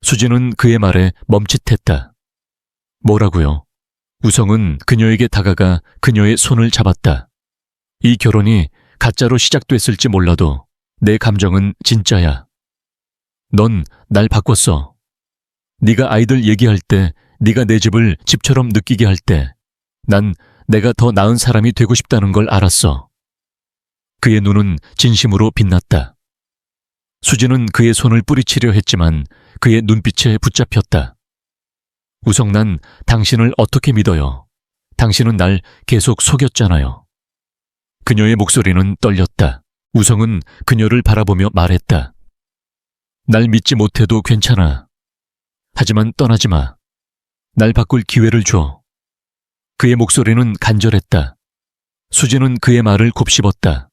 수진은 그의 말에 멈칫했다. 뭐라고요? 우성은 그녀에게 다가가 그녀의 손을 잡았다. 이 결혼이 가짜로 시작됐을지 몰라도 내 감정은 진짜야. 넌 날 바꿨어. 네가 아이들 얘기할 때, 네가 내 집을 집처럼 느끼게 할 때, 난 내가 더 나은 사람이 되고 싶다는 걸 알았어. 그의 눈은 진심으로 빛났다. 수지는 그의 손을 뿌리치려 했지만 그의 눈빛에 붙잡혔다. 우성, 난 당신을 어떻게 믿어요? 당신은 날 계속 속였잖아요. 그녀의 목소리는 떨렸다. 우성은 그녀를 바라보며 말했다. 날 믿지 못해도 괜찮아. 하지만 떠나지 마. 날 바꿀 기회를 줘. 그의 목소리는 간절했다. 수지는 그의 말을 곱씹었다.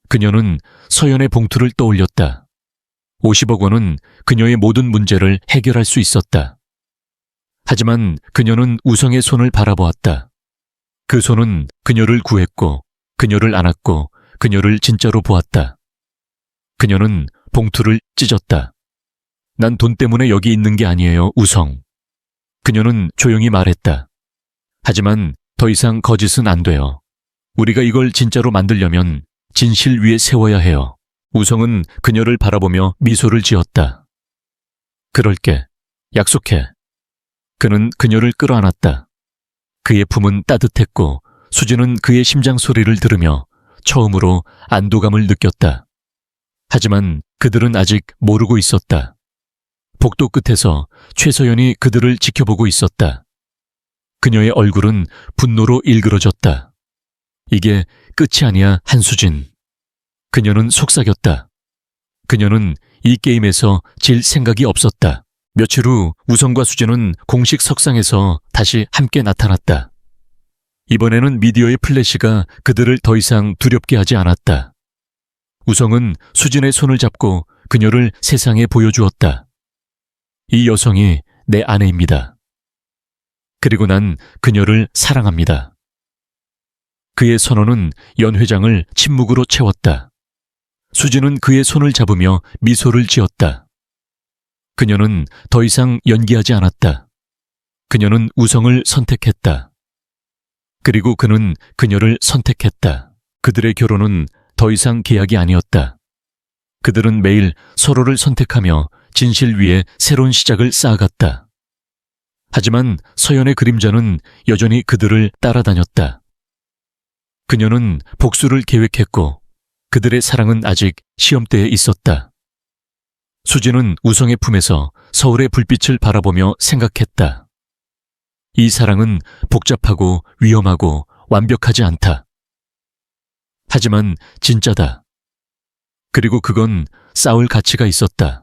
그녀는 서연의 봉투를 떠올렸다. 50억 원은 그녀의 모든 문제를 해결할 수 있었다. 하지만 그녀는 우성의 손을 바라보았다. 그 손은 그녀를 구했고, 그녀를 안았고, 그녀를 진짜로 보았다. 그녀는 봉투를 찢었다. 난 돈 때문에 여기 있는 게 아니에요, 우성. 그녀는 조용히 말했다. 하지만 더 이상 거짓은 안 돼요. 우리가 이걸 진짜로 만들려면 진실 위에 세워야 해요. 우성은 그녀를 바라보며 미소를 지었다. 그럴게. 약속해. 그는 그녀를 끌어안았다. 그의 품은 따뜻했고 수지는 그의 심장 소리를 들으며 처음으로 안도감을 느꼈다. 하지만 그들은 아직 모르고 있었다. 복도 끝에서 최서연이 그들을 지켜보고 있었다. 그녀의 얼굴은 분노로 일그러졌다. 이게 끝이 아니야, 한수진. 그녀는 속삭였다. 그녀는 이 게임에서 질 생각이 없었다. 며칠 후 우성과 수진은 공식 석상에서 다시 함께 나타났다. 이번에는 미디어의 플래시가 그들을 더 이상 두렵게 하지 않았다. 우성은 수진의 손을 잡고 그녀를 세상에 보여주었다. 이 여성이 내 아내입니다. 그리고 난 그녀를 사랑합니다. 그의 선언은 연 회장을 침묵으로 채웠다. 수지는 그의 손을 잡으며 미소를 지었다. 그녀는 더 이상 연기하지 않았다. 그녀는 우성을 선택했다. 그리고 그는 그녀를 선택했다. 그들의 결혼은 더 이상 계약이 아니었다. 그들은 매일 서로를 선택하며 진실 위에 새로운 시작을 쌓아갔다. 하지만 서연의 그림자는 여전히 그들을 따라다녔다. 그녀는 복수를 계획했고 그들의 사랑은 아직 시험대에 있었다. 수지는 우성의 품에서 서울의 불빛을 바라보며 생각했다. 이 사랑은 복잡하고 위험하고 완벽하지 않다. 하지만 진짜다. 그리고 그건 싸울 가치가 있었다.